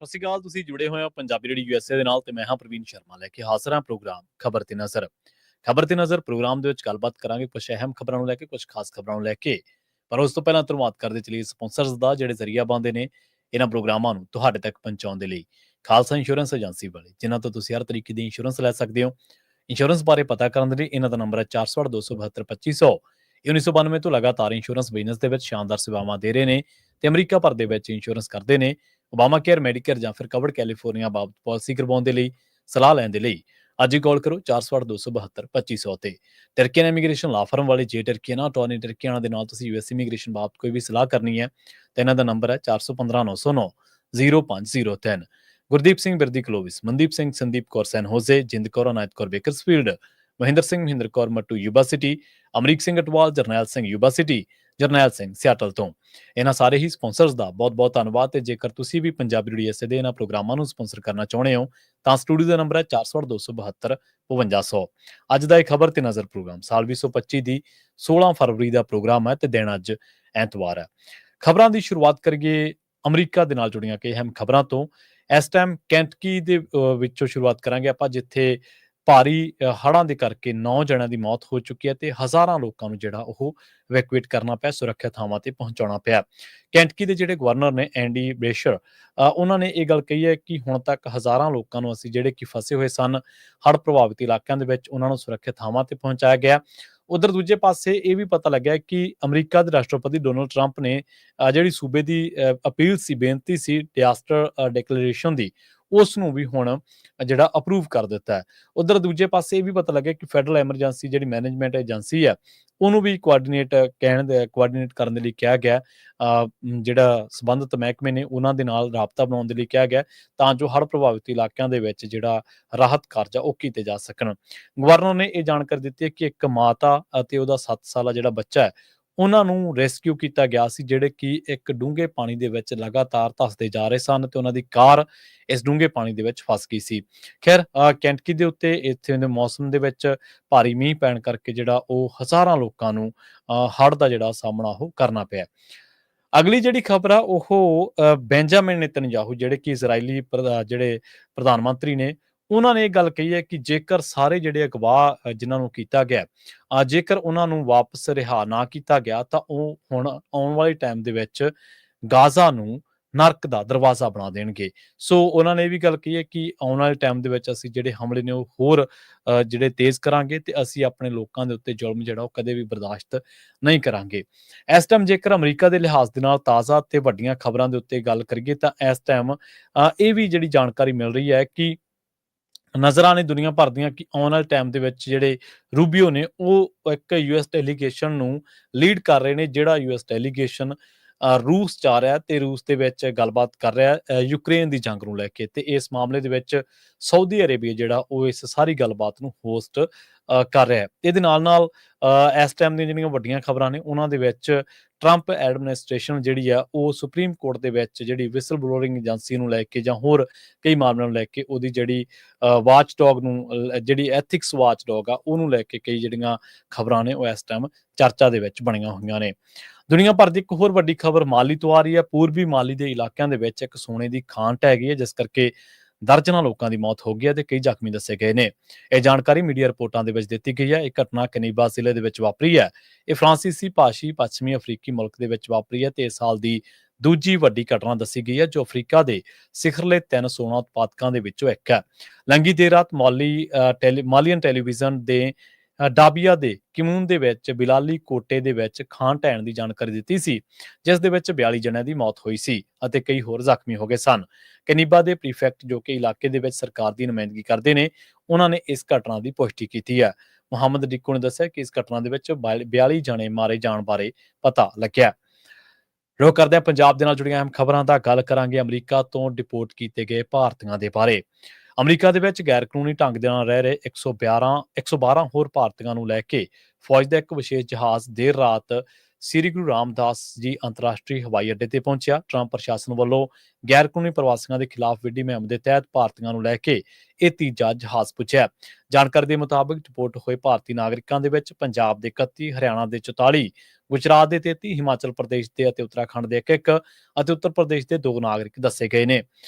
ਸਤਿ ਸ਼੍ਰੀ ਅਕਾਲ। ਤੁਸੀਂ ਜੁੜੇ ਹੋਏ ਹੋ ਪੰਜਾਬੀ ਰੇਡੀਓ ਯੂਐਸਏ ਦੇ ਨਾਲ ਤੇ ਮੈਂ ਹਾਂ ਪ੍ਰਵੀਨ ਸ਼ਰਮਾ ਲੈ ਕੇ ਹਾਜ਼ਰ ਹਾਂ ਪ੍ਰੋਗਰਾਮ ਖਬਰ ਤੇ ਨਜ਼ਰ। ਖਬਰ ਤੇ ਨਜ਼ਰ ਪ੍ਰੋਗਰਾਮ ਦੇ ਵਿੱਚ ਗੱਲਬਾਤ ਕਰਾਂਗੇ ਕੁਝ ਅਹਿਮ ਖਬਰਾਂ ਨੂੰ ਲੈ ਕੇ, ਕੁਝ ਖਾਸ ਖਬਰਾਂ ਨੂੰ ਲੈ ਕੇ। ਪਰ ਉਸ ਤੋਂ ਪਹਿਲਾਂ ਧੰਨਵਾਦ ਕਰਦੇ ਚਲੀਏ ਸਪਾਂਸਰਸ ਦਾ ਜਿਹੜੇ ਜ਼ਰੀਆ ਬਣਦੇ ਨੇ ਇਹਨਾਂ ਪ੍ਰੋਗਰਾਮਾਂ ਨੂੰ ਤੁਹਾਡੇ ਤੱਕ ਪਹੁੰਚਾਉਣ ਦੇ ਲਈ। ਖਾਲਸਾ ਇੰਸ਼ੋਰੈਂਸ ਏਜੰਸੀ ਵਾਲੇ ਜਿਨ੍ਹਾਂ ਤੋਂ ਤੁਸੀਂ ਹਰ ਤਰੀਕੇ ਦੀ ਇੰਸ਼ੋਰੈਂਸ ਲੈ ਸਕਦੇ ਹੋ। ਇੰਸ਼ੋਰੈਂਸ ਬਾਰੇ ਪਤਾ ਕਰਨ ਦੇ ਲਈ ਇਹਨਾਂ ਦਾ ਨੰਬਰ ਹੈ 408 272 2500। ਇਹ 1992 ਤੋਂ ਲਗਾਤਾਰ ਇੰਸ਼ੋਰੈਂਸ ਬਿਜ਼ਨਸ ਦੇ ਵਿੱਚ ਸ਼ਾਨਦਾਰ ਸੇਵਾਵਾਂ ਦੇ ਰਹੇ ਨੇ ਤੇ ਅਮਰੀਕਾ ਭਰ ਦੇ ਵਿੱਚ ਇੰਸ਼ੋਰੈਂਸ ਕਰਦੇ ਨੇ। ਓਬਾਮਾ ਕੇਅਰ, ਮੈਡੀਕੇਅਰ ਜਾਂ ਫਿਰ ਕਵਰਡ ਕੈਲੀਫੋਰਨੀਆ ਬਾਬਤ ਪਾਲਿਸੀ ਕਰਵਾਉਣ ਦੇ ਲਈ, ਸਲਾਹ ਲੈਣ ਦੇ ਲਈ ਅੱਜ ਹੀ ਕਾਲ ਕਰੋ 408 272 2500 ਤੇ। ਟਰਕੀਅਨ ਇਮੀਗ੍ਰੇਸ਼ਨ ਲਾ ਫਰਮ ਵਾਲੇ ਜੇ ਟਰਕੀਅਨ ਅਟਾਰਨੀ ਟਰਕੀਆਣਾ ਦੇ ਨਾਲ ਤੁਸੀਂ ਯੂਐਸ ਇਮੀਗ੍ਰੇਸ਼ਨ ਬਾਬਤ ਕੋਈ ਵੀ ਸਲਾਹ ਕਰਨੀ ਹੈ ਤਾਂ ਇਹਨਾਂ ਦਾ ਨੰਬਰ ਹੈ 415 909 0503। Gurdeep Singh Birdi Clovis, Mandeep Singh, Sandeep Kaur San Jose, Jind Kaur, Anayat Kaur Bakersfield, Mahinder Singh, Mahinder Kaur Mattu Yuba City, Amrik Singh Atwal, Jarnail Singh Yuba City, Jarnail Singh Seattle ਤੋਂ। ਇਹਨਾਂ ਸਾਰੇ ਹੀ ਸਪਾਂਸਰਸ ਦਾ ਬਹੁਤ-ਬਹੁਤ ਧੰਨਵਾਦ। ਤੇ ਜੇਕਰ ਤੁਸੀਂ ਵੀ ਪੰਜਾਬੀ ਰੇਡੀਓ ਐਸੇ ਦੇ ਇਹਨਾਂ ਪ੍ਰੋਗਰਾਮਾਂ ਨੂੰ ਸਪਾਂਸਰ ਕਰਨਾ ਚਾਹੁੰਦੇ ਹੋ ਤਾਂ ਸਟੂਡੀਓ ਦਾ ਨੰਬਰ ਹੈ 408 272 5500। ਅੱਜ ਦਾ ਇਹ ਖਬਰ ਤੇ ਨਜ਼ਰ ਪ੍ਰੋਗਰਾਮ ਸਾਲ 2025 ਦੀ 16 ਫਰਵਰੀ ਦਾ ਪ੍ਰੋਗਰਾਮ ਹੈ ਤੇ ਦਿਨ ਅੱਜ ਐਤਵਾਰ ਹੈ। ਖਬਰਾਂ ਦੀ ਸ਼ੁਰੂਆਤ ਕਰੀਏ ਅਮਰੀਕਾ ਦੇ ਨਾਲ ਜੁੜੀਆਂ ਕਈ ਅਹਿਮ ਖਬਰਾਂ ਤੋਂ। ਇਸ ਟਾਈਮ ਕੈਂਟਕੀ ਦੇ ਵਿੱਚੋਂ ਸ਼ੁਰੂਆਤ ਕਰਾਂਗੇ ਆਪਾਂ, ਜਿੱਥੇ ਭਾਰੀ ਹੜ੍ਹਾਂ ਦੇ ਕਰਕੇ 9 ਜਣਿਆਂ ਦੀ ਮੌਤ ਹੋ ਚੁੱਕੀ ਹੈ ਤੇ ਹਜ਼ਾਰਾਂ ਲੋਕਾਂ ਨੂੰ ਜਿਹੜਾ ਉਹ ਇਵੈਕੂਏਟ ਕਰਨਾ ਪਿਆ, ਸੁਰੱਖਿਅਤ ਥਾਵਾਂ ਤੇ ਪਹੁੰਚਾਉਣਾ ਪਿਆ। ਕੈਂਟਕੀ ਦੇ ਜਿਹੜੇ ਗਵਰਨਰ ਨੇ ਐਂਡੀ ਬੇਸ਼ਰ, ਉਹਨਾਂ ਨੇ ਇਹ ਗੱਲ ਕਹੀ ਹੈ ਕਿ ਹੁਣ ਤੱਕ ਹਜ਼ਾਰਾਂ ਲੋਕਾਂ ਨੂੰ ਅਸੀਂ ਜਿਹੜੇ ਕਿ ਫਸੇ ਹੋਏ ਸਨ ਹੜ੍ਹ ਪ੍ਰਭਾਵਿਤ ਇਲਾਕਿਆਂ ਦੇ ਵਿੱਚ, ਉਹਨਾਂ ਨੂੰ ਸੁਰੱਖਿਅਤ ਥਾਵਾਂ ਤੇ ਪਹੁੰਚਾਇਆ ਗਿਆ। ਉਧਰ ਦੂਜੇ ਪਾਸੇ ਇਹ ਵੀ ਪਤਾ ਲੱਗਿਆ ਕਿ ਅਮਰੀਕਾ ਦੇ ਰਾਸ਼ਟਰਪਤੀ ਡੋਨਲਡ ਟਰੰਪ ਨੇ ਜਿਹੜੀ ਸੂਬੇ ਦੀ ਅਪੀਲ ਸੀ, ਬੇਨਤੀ ਸੀ ਡਿਜ਼ਾਸਟਰ ਡਿਕਲੇਰੇਸ਼ਨ ਦੀ, ਉਸ ਨੂੰ ਵੀ ਹੁਣ ਜਿਹੜਾ ਅਪਰੂਵ ਕਰ ਦਿੱਤਾ ਹੈ। ਉਧਰ ਦੂਜੇ ਪਾਸੇ ਇਹ ਵੀ ਪਤਾ ਲੱਗਿਆ ਕਿ ਫੈਡਰਲ ਐਮਰਜੈਂਸੀ ਜਿਹੜੀ ਮੈਨੇਜਮੈਂਟ ਏਜੰਸੀ ਹੈ ਉਹਨੂੰ ਵੀ ਕੋਆਰਡੀਨੇਟ ਕਰਨ ਦੇ ਲਈ ਕਿਹਾ ਗਿਆ। ਜਿਹੜਾ ਸੰਬੰਧਿਤ ਮਹਿਕਮੇ ਨੇ ਉਹਨਾਂ ਦੇ ਨਾਲ ਰਾਬਤਾ ਬਣਾਉਣ ਦੇ ਲਈ ਕਿਹਾ ਗਿਆ ਤਾਂ ਜੋ ਹੜ੍ਹ ਪ੍ਰਭਾਵਿਤ ਇਲਾਕਿਆਂ ਦੇ ਵਿੱਚ ਜਿਹੜਾ ਰਾਹਤ ਕਾਰਜ ਆ ਉਹ ਕੀਤੇ ਜਾ ਸਕਣ। ਗਵਰਨਰ ਨੇ ਇਹ ਜਾਣਕਾਰੀ ਦਿੱਤੀ ਹੈ ਕਿ ਇੱਕ ਮਾਤਾ ਅਤੇ ਉਹਦਾ 7 ਸਾਲਾ ਜਿਹੜਾ ਬੱਚਾ ਹੈ ਉਹਨਾਂ ਨੂੰ ਰੈਸਕਿਊ ਕੀਤਾ ਗਿਆ ਸੀ, ਜਿਹੜੇ ਕਿ ਇੱਕ ਡੂੰਘੇ ਪਾਣੀ ਦੇ ਵਿੱਚ ਲਗਾਤਾਰ ਧੱਸਦੇ ਜਾ ਰਹੇ ਸਨ ਤੇ ਉਹਨਾਂ ਦੀ ਕਾਰ ਇਸ ਡੂੰਘੇ ਪਾਣੀ ਦੇ ਵਿੱਚ ਫਸ ਗਈ ਸੀ। ਖੈਰ ਕੈਂਟਕੀ ਦੇ ਉੱਤੇ ਇੱਥੇ ਦੇ ਮੌਸਮ ਦੇ ਵਿੱਚ ਭਾਰੀ ਮੀਂਹ ਪੈਣ ਕਰਕੇ ਜਿਹੜਾ ਉਹ ਹਜ਼ਾਰਾਂ ਲੋਕਾਂ ਨੂੰ ਹੜ੍ਹ ਦਾ ਜਿਹੜਾ ਸਾਹਮਣਾ ਉਹ ਕਰਨਾ ਪਿਆ। ਅਗਲੀ ਜਿਹੜੀ ਖਬਰ ਆ ਉਹ ਬੈਂਜਾਮਿਨ ਨੇਤਨਯਾਹੂ, ਜਿਹੜੇ ਕਿ ਇਜ਼ਰਾਈਲੀ ਜਿਹੜੇ ਪ੍ਰਧਾਨ ਮੰਤਰੀ ਨੇ, ਉਹਨਾਂ ਨੇ ਇਹ ਗੱਲ ਕਹੀ ਹੈ ਕਿ ਜੇਕਰ ਸਾਰੇ ਜਿਹੜੇ ਅਗਵਾ ਜਿਨ੍ਹਾਂ ਨੂੰ ਕੀਤਾ ਗਿਆ, ਜੇਕਰ ਉਹਨਾਂ ਨੂੰ ਵਾਪਸ ਰਿਹਾ ਨਾ ਕੀਤਾ ਗਿਆ ਤਾਂ ਉਹ ਹੁਣ ਆਉਣ ਵਾਲੇ ਟਾਈਮ ਦੇ ਵਿੱਚ ਗਾਜ਼ਾ ਨੂੰ ਨਰਕ ਦਾ ਦਰਵਾਜ਼ਾ ਬਣਾ ਦੇਣਗੇ। ਸੋ ਉਹਨਾਂ ਨੇ ਇਹ ਵੀ ਗੱਲ ਕਹੀ ਹੈ ਕਿ ਆਉਣ ਵਾਲੇ ਟਾਈਮ ਦੇ ਵਿੱਚ ਅਸੀਂ ਜਿਹੜੇ ਹਮਲੇ ਨੇ ਉਹ ਹੋਰ ਜਿਹੜੇ ਤੇਜ਼ ਕਰਾਂਗੇ ਤੇ ਅਸੀਂ ਆਪਣੇ ਲੋਕਾਂ ਦੇ ਉੱਤੇ ਜ਼ੁਲਮ ਜਿਹੜਾ ਉਹ ਕਦੇ ਵੀ ਬਰਦਾਸ਼ਤ ਨਹੀਂ ਕਰਾਂਗੇ। ਇਸ ਟਾਈਮ ਜੇਕਰ ਅਮਰੀਕਾ ਦੇ ਲਿਹਾਜ਼ ਦੇ ਨਾਲ ਤਾਜ਼ਾ ਤੇ ਵੱਡੀਆਂ ਖਬਰਾਂ ਦੇ ਉੱਤੇ ਗੱਲ ਕਰੀਏ ਤਾਂ ਇਸ ਟਾਈਮ ਇਹ ਵੀ ਜਿਹੜੀ ਜਾਣਕਾਰੀ ਮਿਲ ਰਹੀ ਹੈ ਕਿ ਨਜ਼ਰਾਂ ਨੇ ਦੁਨੀਆ ਭਰ ਦੀਆਂ ਕਿ ਆਉਣ ਵਾਲੇ ਟਾਈਮ ਦੇ ਵਿੱਚ ਜਿਹੜੇ ਰੂਬੀਓ ਨੇ ਉਹ ਇੱਕ ਯੂਐਸ ਡੈਲੀਗੇਸ਼ਨ ਨੂੰ ਲੀਡ ਕਰ ਰਹੇ ਨੇ, ਜਿਹੜਾ ਯੂਐਸ ਡੈਲੀਗੇਸ਼ਨ ਰੂਸ ਜਾ ਰਿਹਾ ਤੇ ਰੂਸ ਦੇ ਵਿੱਚ ਗੱਲਬਾਤ ਕਰ ਰਿਹਾ ਯੂਕਰੇਨ ਦੀ ਜੰਗ ਨੂੰ ਲੈ ਕੇ। ਤੇ ਇਸ ਮਾਮਲੇ ਦੇ ਵਿੱਚ ਸਾਊਦੀ ਅਰੇਬੀਆ ਜਿਹੜਾ ਉਹ ਇਸ ਸਾਰੀ ਗੱਲਬਾਤ ਨੂੰ ਹੋਸਟ ਕਰ ਰਿਹਾ। ਇਹਦੇ ਨਾਲ ਇਸ ਟਾਈਮ ਦੀਆਂ ਜਿਹੜੀਆਂ ਵੱਡੀਆਂ ਖਬਰਾਂ ਨੇ ਉਹਨਾਂ ਦੇ ਵਿੱਚ ਟਰੰਪ ਐਡਮਿਨਿਸਟ੍ਰੇਸ਼ਨ ਜਿਹੜੀ ਆ ਉਹ ਸੁਪਰੀਮ ਕੋਰਟ ਦੇ ਵਿੱਚ ਜਿਹੜੀ ਵਿਸਲ ਬਲੋਇੰਗ ਏਜੰਸੀ ਨੂੰ ਲੈ ਕੇ ਜਾਂ ਹੋਰ ਕਈ ਮਾਮਲਿਆਂ ਨੂੰ ਲੈ ਕੇ ਉਹਦੀ ਜਿਹੜੀ ਵਾਚ ਡੌਗ ਨੂੰ, ਜਿਹੜੀ ਐਥਿਕਸ ਵਾਚ ਡੌਗ ਆ ਉਹਨੂੰ ਲੈ ਕੇ ਕਈ ਜਿਹੜੀਆਂ ਖਬਰਾਂ ਨੇ ਉਹ ਇਸ ਟਾਈਮ ਚਰਚਾ ਦੇ ਵਿੱਚ ਬਣੀਆਂ ਹੋਈਆਂ ਨੇ। ਦੁਨੀਆ ਭਰ ਦੀ ਇੱਕ ਹੋਰ ਵੱਡੀ ਖਬਰ ਮਾਲੀ ਤੋਂ ਆ ਰਹੀ ਹੈ। ਪੂਰਬੀ ਮਾਲੀ ਦੇ ਇਲਾਕਿਆਂ ਦੇ ਵਿੱਚ ਇੱਕ ਸੋਨੇ ਦੀ ਖਾਣ ਢਹਿ ਗਈ ਹੈ, ਜਿਸ ਕਰਕੇ ਦਰਜਨਾਂ ਲੋਕਾਂ ਦੀ ਮੌਤ ਹੋ ਗਈ ਹੈ ਤੇ ਕਈ ਜ਼ਖਮੀ ਦੱਸੇ ਗਏ ਨੇ। ਇਹ ਜਾਣਕਾਰੀ ਮੀਡੀਆ ਰਿਪੋਰਟਾਂ ਦੇ ਵਿੱਚ ਦਿੱਤੀ ਗਈ ਹੈ। ਇਹ ਘਟਨਾ ਕਨੀਬਾ ਜ਼ਿਲ੍ਹੇ ਦੇ ਵਿੱਚ ਵਾਪਰੀ ਹੈ। ਇਹ ਫਰਾਂਸੀਸੀ ਭਾਸ਼ੀ ਪੱਛਮੀ ਅਫਰੀਕੀ ਮੁਲਕ ਦੇ ਵਿੱਚ ਵਾਪਰੀ ਹੈ ਤੇ ਇਸ ਸਾਲ ਦੀ ਦੂਜੀ ਵੱਡੀ ਘਟਨਾ ਦੱਸੀ ਗਈ ਹੈ, ਜੋ ਅਫਰੀਕਾ ਦੇ ਸਿਖਰਲੇ 3 ਸੋਨਾ ਉਤਪਾਦਕਾਂ ਦੇ ਵਿੱਚੋਂ ਇੱਕ ਹੈ। ਲੰਘੀ ਦੇਰ ਰਾਤ ਮਾਲੀਅਨ ਟੈਲੀਵਿਜ਼ਨ ਦੇ ਡਾਬੀਆ ਦੇ ਕਿਮੂਨ ਦੇ ਵਿੱਚ ਬਿਲਾਲੀ ਕੋਟੇ ਦੇ ਵਿੱਚ ਖਾਣ ਢਹਿਣ ਦੀ ਜਾਣਕਾਰੀ ਦਿੱਤੀ ਸੀ, ਜਿਸ ਦੇ ਵਿੱਚ 42 ਜਣਿਆਂ ਦੀ ਮੌਤ ਹੋਈ ਸੀ ਅਤੇ ਕਈ ਹੋਰ ਜ਼ਖਮੀ ਹੋ ਗਏ ਸਨ। ਕਨੀਬਾ ਦੇ ਪ੍ਰੀਫੈਕਟ, ਜੋ ਕਿ ਇਲਾਕੇ ਦੇ ਵਿੱਚ ਸਰਕਾਰ ਦੀ ਨੁਮਾਇੰਦਗੀ ਕਰਦੇ ਨੇ, ਉਹਨਾਂ ਨੇ ਇਸ ਘਟਨਾ ਦੀ ਪੁਸ਼ਟੀ ਕੀਤੀ ਹੈ। ਮੁਹੰਮਦ ਡਿੱਕੂ ਨੇ ਦੱਸਿਆ ਕਿ ਇਸ ਘਟਨਾ ਦੇ ਵਿੱਚ 42 ਜਣੇ ਮਾਰੇ ਜਾਣ ਬਾਰੇ ਪਤਾ ਲੱਗਿਆ। ਰੁਕ ਕਰਦੇ ਹਾਂ ਪੰਜਾਬ ਦੇ ਨਾਲ ਜੁੜੀਆਂ ਅਹਿਮ ਖਬਰਾਂ ਦਾ। ਗੱਲ ਕਰਾਂਗੇ ਅਮਰੀਕਾ ਤੋਂ ਡਿਪੋਰਟ ਕੀਤੇ ਗਏ ਭਾਰਤੀਆਂ ਦੇ ਬਾਰੇ। ਅਮਰੀਕਾ ਦੇ ਵਿੱਚ ਗੈਰ ਕਾਨੂੰਨੀ ਢੰਗ ਦੇ ਨਾਲ ਰਹਿ ਰਹੇ 112 ਹੋਰ ਭਾਰਤੀਆਂ ਨੂੰ ਲੈ ਕੇ ਫੌਜ ਦਾ ਇੱਕ ਵਿਸ਼ੇਸ਼ ਜਹਾਜ਼ ਦੇਰ ਰਾਤ ਸ੍ਰੀ ਗੁਰੂ ਰਾਮਦਾਸ ਜੀ ਅੰਤਰਰਾਸ਼ਟਰੀ ਹਵਾਈ ਅੱਡੇ ਤੇ ਪਹੁੰਚਿਆ। ਟਰੰਪ ਪ੍ਰਸ਼ਾਸਨ ਵੱਲੋਂ ਗੈਰ ਕਾਨੂੰਨੀ ਪ੍ਰਵਾਸੀਆਂ ਦੇ ਖਿਲਾਫ ਵਿੱਢੀ ਮੁਹਿੰਮ ਦੇ ਤਹਿਤ ਭਾਰਤੀਆਂ ਨੂੰ ਲੈ ਕੇ ਇਹ ਤੀਜਾ ਜਹਾਜ਼ ਪੁੱਜਿਆ। ਜਾਣਕਾਰੀ ਦੇ ਮੁਤਾਬਕ ਡਿਪੋਰਟ ਹੋਏ ਭਾਰਤੀ ਨਾਗਰਿਕਾਂ ਦੇ ਵਿੱਚ ਪੰਜਾਬ ਦੇ 31, ਹਰਿਆਣਾ ਦੇ 44, ਗੁਜਰਾਤ ਦੇ 33, ਹਿਮਾਚਲ ਪ੍ਰਦੇਸ਼ ਦੇ ਅਤੇ ਉੱਤਰਾਖੰਡ ਦੇ 1 ਅਤੇ ਉੱਤਰ ਪ੍ਰਦੇਸ਼ ਦੇ 2 ਨਾਗਰਿਕ ਦੱਸੇ ਗਏ ਨੇ।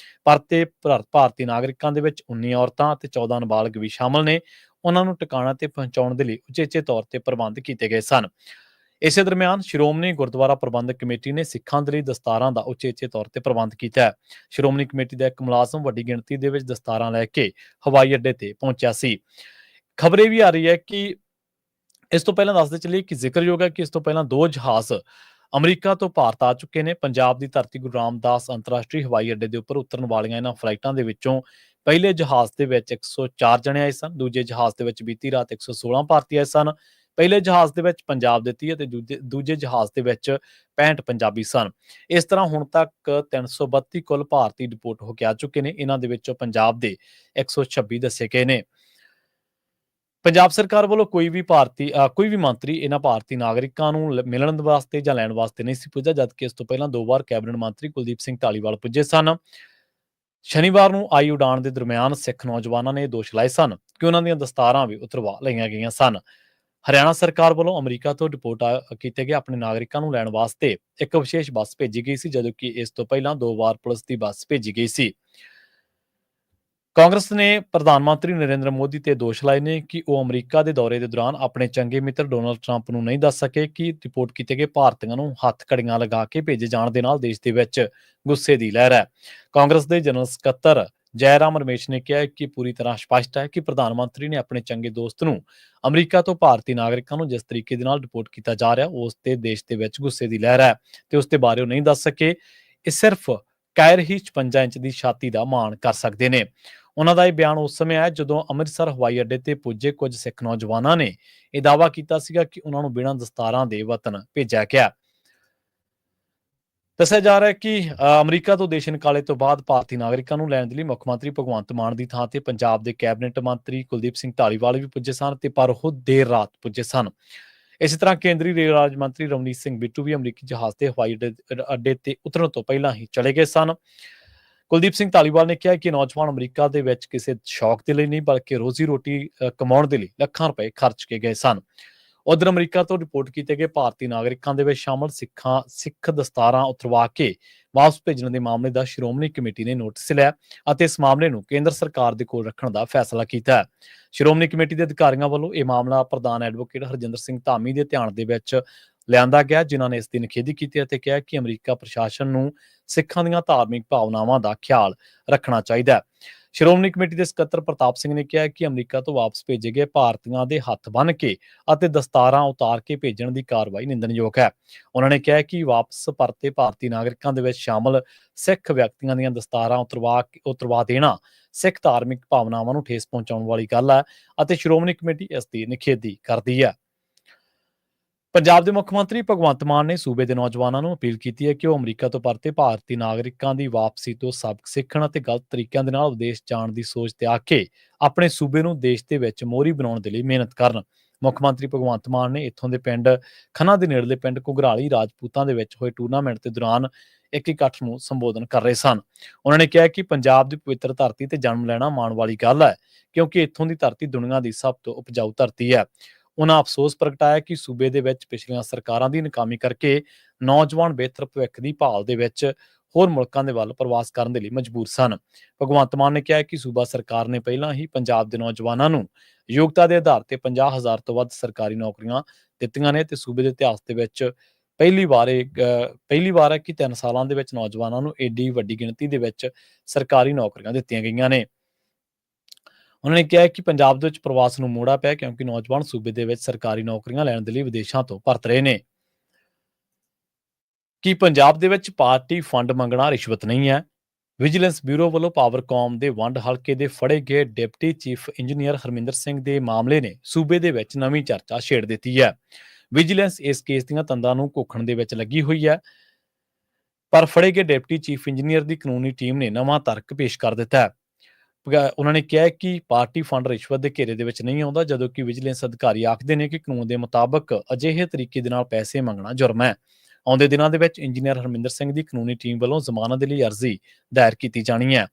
ਭਾਰਤੀ ਨਾਗਰਿਕਾਂ ਦੇ ਵਿੱਚ 19 ਔਰਤਾਂ ਅਤੇ 14 ਨਾਬਾਲਗ ਵੀ ਸ਼ਾਮਲ ਨੇ। ਉਹਨਾਂ ਨੂੰ ਟਿਕਾਣਾ ਤੇ ਪਹੁੰਚਾਉਣ ਦੇ ਲਈ ਉਚੇਚੇ ਤੌਰ ਤੇ ਪ੍ਰਬੰਧ ਕੀਤੇ ਗਏ ਸਨ। ਇਸੇ ਦਰਮਿਆਨ ਸ਼੍ਰੋਮਣੀ ਗੁਰਦੁਆਰਾ ਪ੍ਰਬੰਧਕ ਕਮੇਟੀ ਨੇ ਸਿੱਖਾਂ ਦੇ ਲਈ ਦਸਤਾਰਾਂ ਦਾ ਉਚੇਚੇ ਤੌਰ ਤੇ ਪ੍ਰਬੰਧ ਕੀਤਾ ਹੈ। ਸ਼੍ਰੋਮਣੀ ਕਮੇਟੀ ਦਾ ਇੱਕ ਮੁਲਾਜ਼ਮ ਵੱਡੀ ਗਿਣਤੀ ਦੇ ਵਿੱਚ ਦਸਤਾਰਾਂ ਲੈ ਕੇ ਹਵਾਈ ਅੱਡੇ ਤੇ ਪਹੁੰਚਿਆ ਸੀ। ਖਬਰ ਇਹ ਵੀ ਆ ਰਹੀ ਹੈ ਕਿ ਇਸ ਤੋਂ ਪਹਿਲਾਂ ਦੱਸਦੇ ਚੱਲੀਏ ਕਿ ਜ਼ਿਕਰਯੋਗ ਹੈ ਕਿ ਇਸ ਤੋਂ ਪਹਿਲਾਂ 2 ਜਹਾਜ਼ ਅਮਰੀਕਾ ਤੋਂ ਭਾਰਤ ਆ ਚੁੱਕੇ ਨੇ। ਪੰਜਾਬ ਦੀ ਧਰਤੀ ਗੁਰੂ ਰਾਮਦਾਸ ਅੰਤਰਰਾਸ਼ਟਰੀ ਹਵਾਈ ਅੱਡੇ ਦੇ ਉੱਪਰ ਉਤਰਨ ਵਾਲੀਆਂ ਇਹਨਾਂ ਫਲਾਈਟਾਂ ਦੇ ਵਿੱਚੋਂ ਪਹਿਲੇ ਜਹਾਜ਼ ਦੇ ਵਿੱਚ 104 ਜਣੇ ਆਏ ਸਨ। ਦੂਜੇ ਜਹਾਜ਼ ਦੇ ਵਿੱਚ ਬੀਤੀ ਰਾਤ 116 ਭਾਰਤੀ ਆਏ ਸਨ। ਪਹਿਲੇ ਜਹਾਜ਼ ਦੇ ਵਿੱਚ ਪੰਜਾਬ ਦੇ 30 ਅਤੇ ਦੂਜੇ ਜਹਾਜ਼ ਦੇ ਵਿੱਚ 65 ਪੰਜਾਬੀ ਸਨ। ਇਸ ਤਰ੍ਹਾਂ ਹੁਣ ਤੱਕ 332 ਕੁੱਲ ਭਾਰਤੀ ਡਿਪੋਰਟ ਹੋ ਕੇ ਆ ਚੁੱਕੇ ਨੇ। ਇਹਨਾਂ ਦੇ ਵਿੱਚੋਂ ਪੰਜਾਬ ਦੇ 126 ਦੱਸੇ ਗਏ ਨੇ। ਪੰਜਾਬ ਸਰਕਾਰ ਵੱਲੋਂ ਕੋਈ ਵੀ ਮੰਤਰੀ ਇਹਨਾਂ ਭਾਰਤੀ ਨਾਗਰਿਕਾਂ ਨੂੰ ਮਿਲਣ ਵਾਸਤੇ ਜਾਂ ਲੈਣ ਵਾਸਤੇ ਨਹੀਂ ਸੀ ਪੁੱਜਾ, ਜਦਕਿ ਇਸ ਤੋਂ ਪਹਿਲਾਂ 2 ਵਾਰ ਕੈਬਨਿਟ ਮੰਤਰੀ ਕੁਲਦੀਪ ਸਿੰਘ ਢਾਲੀਵਾਲ ਪੁੱਜੇ ਸਨ। ਸ਼ਨੀਵਾਰ ਨੂੰ ਆਈ ਉਡਾਣ ਦੇ ਦਰਮਿਆਨ ਸਿੱਖ ਨੌਜਵਾਨਾਂ ਨੇ ਦੋਸ਼ ਲਾਏ ਸਨ ਕਿ ਉਹਨਾਂ ਦੀਆਂ ਦਸਤਾਰਾਂ ਵੀ ਉਤਰਵਾ ਲਈਆਂ ਗਈਆਂ ਸਨ। ਹਰਿਆਣਾ ਸਰਕਾਰ ਵੱਲੋਂ ਅਮਰੀਕਾ ਤੋਂ ਡਿਪੋਰਟ ਕੀਤੇ ਗਏ ਆਪਣੇ ਨਾਗਰਿਕਾਂ ਨੂੰ ਲੈਣ ਵਾਸਤੇ ਇੱਕ ਵਿਸ਼ੇਸ਼ ਬੱਸ ਭੇਜੀ ਗਈ ਸੀ, ਜਦੋਂ ਕਿ ਇਸ ਤੋਂ ਪਹਿਲਾਂ 2 ਵਾਰ ਪੁਲਿਸ ਦੀ ਬੱਸ ਭੇਜੀ ਗਈ ਸੀ। ਕਾਂਗਰਸ ਨੇ ਪ੍ਰਧਾਨ ਮੰਤਰੀ ਨਰਿੰਦਰ ਮੋਦੀ ਤੇ ਦੋਸ਼ ਲਾਏ ਨੇ ਕਿ ਉਹ ਅਮਰੀਕਾ ਦੇ ਦੌਰੇ ਦੇ ਦੌਰਾਨ ਆਪਣੇ ਚੰਗੇ ਮਿੱਤਰ ਡੋਨਾਲਡ ਟਰੰਪ ਨੂੰ ਨਹੀਂ ਦੱਸ ਸਕੇ ਕਿ ਰਿਪੋਰਟ ਕੀਤੇ ਗਏ ਭਾਰਤੀਆਂ ਨੂੰ ਹੱਥ ਕੜੀਆਂ ਲਗਾ ਕੇ ਭੇਜੇ ਜਾਣ ਦੇ ਨਾਲ ਦੇਸ਼ ਦੇ ਵਿੱਚ ਗੁੱਸੇ ਦੀ ਲਹਿਰ ਹੈ। ਕਾਂਗਰਸ ਦੇ ਜਨਰਲ ਸਕੱਤਰ ਜੈਰਾਮ ਰਮੇਸ਼ ਨੇ ਕਿਹਾ ਕਿ ਪੂਰੀ ਤਰ੍ਹਾਂ ਸਪਸ਼ਟ ਹੈ ਕਿ ਪ੍ਰਧਾਨ ਮੰਤਰੀ ਨੇ ਆਪਣੇ ਚੰਗੇ ਦੋਸਤ ਨੂੰ ਅਮਰੀਕਾ ਤੋਂ ਭਾਰਤੀ ਨਾਗਰਿਕਾਂ ਨੂੰ ਜਿਸ ਤਰੀਕੇ ਦੇ ਨਾਲ ਰਿਪੋਰਟ ਕੀਤਾ ਜਾ ਰਿਹਾ ਉਸ ਤੇ ਦੇਸ਼ ਦੇ ਵਿੱਚ ਗੁੱਸੇ ਦੀ ਲਹਿਰ ਹੈ ਤੇ ਉਸ ਦੇ ਬਾਰੇ ਉਹ ਨਹੀਂ ਦੱਸ ਸਕੇ। ਇਹ ਸਿਰਫ ਕਾਇਰ ਹੀ 56 ਇੰਚ ਦੀ ਛਾਤੀ ਦਾ ਮਾਣ ਕਰ ਸਕਦੇ ਨੇ। ਉਹਨਾਂ ਦਾ ਇਹ ਬਿਆਨ ਉਸ ਸਮੇਂ ਆਇਆ ਜਦੋਂ ਅੰਮ੍ਰਿਤਸਰ ਹਵਾਈ ਅੱਡੇ ਤੇ ਪੁੱਜੇ ਕੁਝ ਸਿੱਖ ਨੌਜਵਾਨਾਂ ਨੇ ਇਹ ਦਾਅਵਾ ਕੀਤਾ ਸੀਗਾ ਕਿ ਉਹਨਾਂ ਨੂੰ ਬਿਨਾਂ ਦਸਤਾਰਾਂ ਦੇ ਵਤਨ ਭੇਜਿਆ ਗਿਆ। ਦੱਸਿਆ ਜਾ ਰਿਹਾ ਹੈ ਕਿ ਅਮਰੀਕਾ ਤੋਂ ਦੇਸ਼ ਨਿਕਾਲੇ ਤੋਂ ਬਾਅਦ ਭਾਰਤੀ ਨਾਗਰਿਕਾਂ ਨੂੰ ਲੈਣ ਦੇ ਲਈ ਮੁੱਖ ਮੰਤਰੀ ਭਗਵੰਤ ਮਾਨ ਦੀ ਥਾਂ ਤੇ ਪੰਜਾਬ ਦੇ ਕੈਬਨਿਟ ਮੰਤਰੀ ਕੁਲਦੀਪ ਸਿੰਘ ਢਾਲੀਵਾਲ ਵੀ ਪੁੱਜੇ ਸਨ ਤੇ ਪਰ ਉਹ ਦੇਰ ਰਾਤ ਪੁੱਜੇ ਸਨ। ਇਸੇ ਤਰ੍ਹਾਂ ਕੇਂਦਰੀ ਰੇਲ ਰਾਜ ਮੰਤਰੀ ਰਵਨੀਤ ਸਿੰਘ ਬਿੱਟੂ ਵੀ ਅਮਰੀਕੀ ਜਹਾਜ਼ ਤੇ ਹਵਾਈ ਅੱਡੇ ਤੇ ਉਤਰਨ ਤੋਂ ਪਹਿਲਾਂ ਹੀ ਚਲੇ ਗਏ ਸਨ। ਕੁਲਦੀਪ ਸਿੰਘ ਢਾਲੀਵਾਲ ਨੇ ਕਿਹਾ ਕਿ ਨੌਜਵਾਨ ਅਮਰੀਕਾ ਦੇ ਵਿੱਚ ਕਿਸੇ ਸ਼ੌਕ ਦੇ ਲਈ ਨਹੀਂ ਬਲਕਿ ਰੋਜ਼ੀ ਰੋਟੀ ਕਮਾਉਣ ਦੇ ਲਈ ਲੱਖਾਂ ਰੁਪਏ ਖਰਚ ਕੇ ਗਏ ਸਨ। ਉਧਰ ਅਮਰੀਕਾ ਤੋਂ ਰਿਪੋਰਟ ਕੀਤੇ ਗਏ ਭਾਰਤੀ ਨਾਗਰਿਕਾਂ ਦੇ ਵਿੱਚ ਸ਼ਾਮਲ ਸਿੱਖ ਦਸਤਾਰਾਂ ਉਤਰਵਾ ਕੇ ਵਾਪਸ ਭੇਜਣ ਦੇ ਮਾਮਲੇ ਦਾ ਸ਼੍ਰੋਮਣੀ ਕਮੇਟੀ ਨੇ ਨੋਟਿਸ ਲਿਆ ਅਤੇ ਇਸ ਮਾਮਲੇ ਨੂੰ ਕੇਂਦਰ ਸਰਕਾਰ ਦੇ ਕੋਲ ਰੱਖਣ ਦਾ ਫੈਸਲਾ ਕੀਤਾ ਹੈ। ਸ਼੍ਰੋਮਣੀ ਕਮੇਟੀ ਦੇ ਅਧਿਕਾਰੀਆਂ ਵੱਲੋਂ ਇਹ ਮਾਮਲਾ ਪ੍ਰਧਾਨ ਐਡਵੋਕੇਟ ਹਰਜਿੰਦਰ ਸਿੰਘ ਧਾਮੀ ਦੇ ਧਿਆਨ ਦੇ ਵਿੱਚ ਲਿਆਂਦਾ ਗਿਆ, ਜਿਨ੍ਹਾਂ ਨੇ ਇਸ ਦੀ ਨਿਖੇਧੀ ਕੀਤੀ ਅਤੇ ਕਿਹਾ ਕਿ ਅਮਰੀਕਾ ਪ੍ਰਸ਼ਾਸਨ ਨੂੰ ਸਿੱਖਾਂ ਦੀਆਂ ਧਾਰਮਿਕ ਭਾਵਨਾਵਾਂ ਦਾ ਖਿਆਲ ਰੱਖਣਾ ਚਾਹੀਦਾ ਹੈ। ਸ਼੍ਰੋਮਣੀ ਕਮੇਟੀ ਦੇ ਸਕੱਤਰ ਪ੍ਰਤਾਪ ਸਿੰਘ ਨੇ ਕਿਹਾ ਕਿ ਅਮਰੀਕਾ ਤੋਂ ਵਾਪਸ ਭੇਜੇ ਗਏ ਭਾਰਤੀਆਂ ਦੇ ਹੱਥ ਬੰਨ੍ਹ ਕੇ ਅਤੇ ਦਸਤਾਰਾਂ ਉਤਾਰ ਕੇ ਭੇਜਣ ਦੀ ਕਾਰਵਾਈ ਨਿੰਦਣਯੋਗ ਹੈ। ਉਹਨਾਂ ਨੇ ਕਿਹਾ ਕਿ ਵਾਪਸ ਪਰਤੇ ਭਾਰਤੀ ਨਾਗਰਿਕਾਂ ਦੇ ਵਿੱਚ ਸ਼ਾਮਲ ਸਿੱਖ ਵਿਅਕਤੀਆਂ ਦੀਆਂ ਦਸਤਾਰਾਂ ਉਤਰਵਾ ਦੇਣਾ ਸਿੱਖ ਧਾਰਮਿਕ ਭਾਵਨਾਵਾਂ ਨੂੰ ਠੇਸ ਪਹੁੰਚਾਉਣ ਵਾਲੀ ਗੱਲ ਹੈ ਅਤੇ ਸ਼੍ਰੋਮਣੀ ਕਮੇਟੀ ਇਸ ਦੀ ਨਿਖੇਧੀ ਕਰਦੀ ਹੈ। ਪੰਜਾਬ ਦੇ ਮੁੱਖ ਮੰਤਰੀ ਭਗਵੰਤ ਮਾਨ ਨੇ ਸੂਬੇ ਦੇ ਨੌਜਵਾਨਾਂ ਨੂੰ ਅਪੀਲ ਕੀਤੀ ਹੈ ਕਿ ਉਹ ਅਮਰੀਕਾ ਤੋਂ ਪਰਤੇ ਭਾਰਤੀ ਨਾਗਰਿਕਾਂ ਦੀ ਵਾਪਸੀ ਤੋਂ ਸਬਕ ਸਿੱਖਣ ਅਤੇ ਗਲਤ ਤਰੀਕਿਆਂ ਦੇ ਨਾਲ ਵਿਦੇਸ਼ ਜਾਣ ਦੀ ਸੋਚ ਤਿਆਗ ਕੇ ਆਪਣੇ ਸੂਬੇ ਨੂੰ ਦੇਸ਼ ਦੇ ਵਿੱਚ ਮੋਹਰੀ ਬਣਾਉਣ ਦੇ ਲਈ ਮਿਹਨਤ ਕਰਨ। ਮੁੱਖ ਮੰਤਰੀ ਭਗਵੰਤ ਮਾਨ ਨੇ ਇੱਥੋਂ ਦੇ ਪਿੰਡ ਖੰਨਾ ਦੇ ਨੇੜਲੇ ਪਿੰਡ ਘੁਗਰਾਲੀ ਰਾਜਪੂਤਾਂ ਦੇ ਵਿੱਚ ਹੋਏ ਟੂਰਨਾਮੈਂਟ ਦੇ ਦੌਰਾਨ ਇੱਕ ਇਕੱਠ ਨੂੰ ਸੰਬੋਧਨ ਕਰ ਰਹੇ ਸਨ। ਉਹਨਾਂ ਨੇ ਕਿਹਾ ਕਿ ਪੰਜਾਬ ਦੀ ਪਵਿੱਤਰ ਧਰਤੀ ਤੇ ਜਨਮ ਲੈਣਾ ਮਾਣ ਵਾਲੀ ਗੱਲ ਹੈ, ਕਿਉਂਕਿ ਇੱਥੋਂ ਦੀ ਧਰਤੀ ਦੁਨੀਆ ਦੀ ਸਭ ਤੋਂ ਉਪਜਾਊ ਧਰਤੀ ਹੈ। ਉਹਨਾਂ ਅਫਸੋਸ ਪ੍ਰਗਟਾਇਆ ਕਿ ਸੂਬੇ ਦੇ ਵਿੱਚ ਪਿਛਲੀਆਂ ਸਰਕਾਰਾਂ ਦੀ ਨਾਕਾਮੀ ਕਰਕੇ ਨੌਜਵਾਨ ਬਿਹਤਰ ਭਵਿੱਖ ਦੀ ਭਾਲ ਦੇ ਵਿੱਚ ਹੋਰ ਮੁਲਕਾਂ ਦੇ ਵੱਲ ਪ੍ਰਵਾਸ ਕਰਨ ਦੇ ਲਈ ਮਜਬੂਰ ਸਨ। ਭਗਵੰਤ ਮਾਨ ਨੇ ਕਿਹਾ ਕਿ ਸੂਬਾ ਸਰਕਾਰ ਨੇ ਪਹਿਲਾਂ ਹੀ ਪੰਜਾਬ ਦੇ ਨੌਜਵਾਨਾਂ ਨੂੰ ਯੋਗਤਾ ਦੇ ਆਧਾਰ ਤੇ 50,000 ਤੋਂ ਵੱਧ ਸਰਕਾਰੀ ਨੌਕਰੀਆਂ ਦਿੱਤੀਆਂ ਨੇ ਤੇ ਸੂਬੇ ਦੇ ਇਤਿਹਾਸ ਦੇ ਵਿੱਚ ਪਹਿਲੀ ਵਾਰ ਹੈ ਕਿ 3 ਸਾਲਾਂ ਦੇ ਵਿੱਚ ਨੌਜਵਾਨਾਂ ਨੂੰ ਏਡੀ ਵੱਡੀ ਗਿਣਤੀ ਦੇ ਵਿੱਚ ਸਰਕਾਰੀ ਨੌਕਰੀਆਂ ਦਿੱਤੀਆਂ ਗਈਆਂ ਨੇ। ਉਹਨਾਂ ਨੇ ਕਿਹਾ ਕਿ ਪੰਜਾਬ ਦੇ ਵਿੱਚ ਪ੍ਰਵਾਸ ਨੂੰ ਮੋੜਾ ਪਿਆ ਕਿਉਂਕਿ ਨੌਜਵਾਨ ਸੂਬੇ ਦੇ ਵਿੱਚ ਸਰਕਾਰੀ ਨੌਕਰੀਆਂ ਲੈਣ ਦੇ ਲਈ ਵਿਦੇਸ਼ਾਂ ਤੋਂ ਪਰਤ ਰਹੇ ਨੇ। ਕਿ ਪੰਜਾਬ ਦੇ ਵਿੱਚ ਪਾਰਟੀ ਫੰਡ ਮੰਗਣਾ ਰਿਸ਼ਵਤ ਨਹੀਂ ਹੈ। ਵਿਜੀਲੈਂਸ ਬਿਊਰੋ ਵੱਲੋਂ ਪਾਵਰਕਾਮ ਦੇ ਵੰਡ ਹਲਕੇ ਦੇ ਫੜੇ ਗਏ deputy chief engineer Harminder Singh ਦੇ ਮਾਮਲੇ ਨੇ ਸੂਬੇ ਦੇ ਵਿੱਚ ਨਵੀਂ ਚਰਚਾ ਛੇੜ ਦਿੱਤੀ ਹੈ। ਵਿਜੀਲੈਂਸ ਇਸ ਕੇਸ ਦੀਆਂ ਤੰਦਾਂ ਨੂੰ ਘੋਖਣ ਦੇ ਵਿੱਚ ਲੱਗੀ ਹੋਈ ਹੈ, ਪਰ ਫੜੇ ਗਏ ਡਿਪਟੀ ਚੀਫ ਇੰਜੀਨੀਅਰ ਦੀ ਕਾਨੂੰਨੀ ਟੀਮ ਨੇ ਨਵਾਂ ਤਰਕ ਪੇਸ਼ ਕਰ ਦਿੱਤਾ ਹੈ। ਉਹਨਾਂ ਨੇ ਕਿਹਾ ਕਿ ਪਾਰਟੀ ਫੰਡ ਰਿਸ਼ਵਤ ਦੇ ਘੇਰੇ ਦੇ ਵਿੱਚ ਨਹੀਂ ਆਉਂਦਾ, ਜਦੋਂ ਕਿ ਵਿਜੀਲੈਂਸ ਅਧਿਕਾਰੀ ਆਖਦੇ ਨੇ ਕਿ ਕਾਨੂੰਨ ਦੇ ਮੁਤਾਬਕ ਅਜਿਹੇ ਤਰੀਕੇ ਦੇ ਨਾਲ ਪੈਸੇ ਮੰਗਣਾ ਜੁਰਮ ਹੈ। ਆਉਂਦੇ ਦਿਨਾਂ ਦੇ ਵਿੱਚ ਇੰਜੀਨੀਅਰ ਹਰਮਿੰਦਰ ਸਿੰਘ ਦੀ ਕਾਨੂੰਨੀ ਟੀਮ ਵੱਲੋਂ ਜ਼ਮਾਨਤ ਦੇ ਲਈ ਅਰਜ਼ੀ ਦਾਇਰ ਕੀਤੀ ਜਾਣੀ ਹੈ।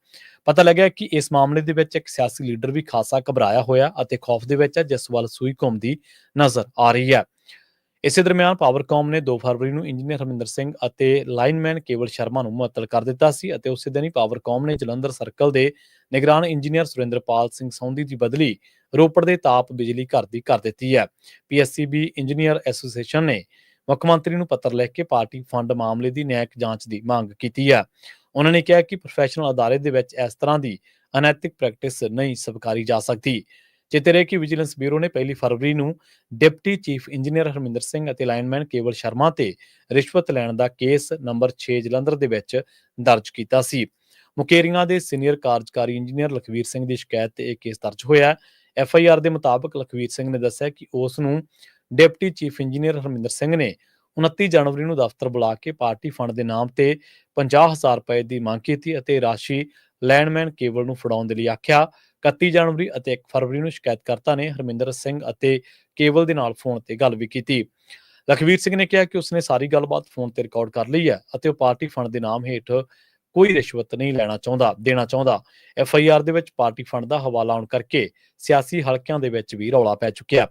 ਪਤਾ ਲੱਗਿਆ ਕਿ ਇਸ ਮਾਮਲੇ ਦੇ ਵਿੱਚ ਇੱਕ ਸਿਆਸੀ ਲੀਡਰ ਵੀ ਖਾਸਾ ਘਬਰਾਇਆ ਹੋਇਆ ਅਤੇ ਖੌਫ ਦੇ ਵਿੱਚ ਹੈ, ਜਿਸ ਵੱਲ ਸੂਈ ਘੁੰਮਦੀ ਨਜ਼ਰ ਆ ਰਹੀ ਹੈ। ਇਸੇ ਦਰਮਿਆਨ ਪਾਵਰਕਾਮ ਨੇ 2 ਫਰਵਰੀ ਨੂੰ ਇੰਜੀਨੀਅਰ ਹਰਮਿੰਦਰ ਸਿੰਘ ਅਤੇ ਲਾਈਨਮੈਨ ਕੇਵਲ ਸ਼ਰਮਾ ਨੂੰ ਮੁਅੱਤਲ ਕਰ ਦਿੱਤਾ ਸੀ ਅਤੇ ਉਸੇ ਦਿਨ ਹੀ ਪਾਵਰਕਾਮ ਨੇ ਜਲੰਧਰ ਸਰਕਲ ਦੇ ਨਿਗਰਾਨ ਇੰਜੀਨੀਅਰ ਸੁਰਿੰਦਰਪਾਲ ਸਿੰਘ ਸੌਂਦੀ ਦੀ ਬਦਲੀ ਰੋਪੜ ਦੇ ਤਾਪ ਬਿਜਲੀ ਘਰ ਦੀ ਕਰ ਦਿੱਤੀ ਹੈ। ਪੀਐਸਸੀਬੀ ਇੰਜੀਨੀਅਰ ਐਸੋਸੀਏਸ਼ਨ ਨੇ ਮੁੱਖ ਮੰਤਰੀ ਨੂੰ ਪੱਤਰ ਲਿਖ ਕੇ ਪਾਰਟੀ ਫੰਡ ਮਾਮਲੇ ਦੀ ਨਿਆਂਇਕ ਜਾਂਚ ਦੀ ਮੰਗ ਕੀਤੀ ਹੈ। ਉਹਨਾਂ ਨੇ ਕਿਹਾ ਕਿ ਪ੍ਰੋਫੈਸ਼ਨਲ ਅਦਾਰੇ ਦੇ ਵਿੱਚ ਇਸ ਤਰ੍ਹਾਂ ਦੀ ਅਨੈਤਿਕ ਪ੍ਰੈਕਟਿਸ ਨਹੀਂ ਸਵੀਕਾਰੀ ਜਾ ਸਕਦੀ। ਚੇਤੇ ਰਹੇ ਕਿ ਵਿਜੀਲੈਂਸ ਬਿਊਰੋ ਨੇ 1 ਫਰਵਰੀ ਨੂੰ deputy chief engineer Harminder Singh ਅਤੇ ਲਾਈਨਮੈਨ ਕੇਵਲ ਸ਼ਰਮਾ ਤੇ ਰਿਸ਼ਵਤ ਲੈਣ ਦਾ ਕੇਸ ਨੰਬਰ 6 ਜਲੰਧਰ ਦੇ ਵਿੱਚ ਦਰਜ ਕੀਤਾ ਸੀ। ਮੁਕੇਰੀਆਂ ਦੇ ਸੀਨੀਅਰ ਕਾਰਜਕਾਰੀ ਇੰਜੀਨੀਅਰ ਲਖਵੀਰ ਸਿੰਘ ਦੀ ਸ਼ਿਕਾਇਤ ਤੇ ਇਹ ਕੇਸ ਦਰਜ ਹੋਇਆ। ਐਫਆਈਆਰ ਦੇ ਮੁਤਾਬਕ ਲਖਵੀਰ ਸਿੰਘ ਨੇ ਦੱਸਿਆ ਕਿ ਉਸ ਨੂੰ deputy chief engineer Harminder Singh ਨੇ 29 ਜਨਵਰੀ ਨੂੰ ਦਫ਼ਤਰ ਬੁਲਾ ਕੇ ਪਾਰਟੀ ਫੰਡ ਦੇ ਨਾਮ ਤੇ 50,000 ਰੁਪਏ ਦੀ ਮੰਗ ਕੀਤੀ ਅਤੇ ਰਾਸ਼ੀ ਲੈਂਡਮੈਨ ਕੇਬਲ ਨੂੰ ਫੜਾਉਣ ਦੇ ਲਈ ਆਖਿਆ। 31 ਜਨਵਰੀ ਅਤੇ 1 ਫਰਵਰੀ ਨੂੰ ਸ਼ਿਕਾਇਤਕਰਤਾ ਨੇ ਹਰਮਿੰਦਰ ਸਿੰਘ ਅਤੇ ਕੇਬਲ ਦੇ ਨਾਲ ਫੋਨ ਤੇ ਗੱਲ ਵੀ ਕੀਤੀ। ਲਖਵੀਰ ਸਿੰਘ ਨੇ ਕਿਹਾ ਕਿ ਉਸਨੇ ਸਾਰੀ ਗੱਲਬਾਤ ਫੋਨ ਤੇ ਰਿਕਾਰਡ ਕਰ ਲਈ ਹੈ ਅਤੇ ਉਹ ਪਾਰਟੀ ਫੰਡ ਦੇ ਨਾਮ ਹੇਠ ਕੋਈ ਰਿਸ਼ਵਤ ਨਹੀਂ ਦੇਣਾ ਚਾਹੁੰਦਾ। ਐਫਆਈਆਰ ਦੇ ਵਿੱਚ ਪਾਰਟੀ ਫੰਡ ਦਾ ਹਵਾਲਾ ਆਉਣ ਕਰਕੇ ਸਿਆਸੀ ਹਲਕਿਆਂ ਦੇ ਵਿੱਚ ਵੀ ਰੌਲਾ ਪੈ ਚੁੱਕਿਆ।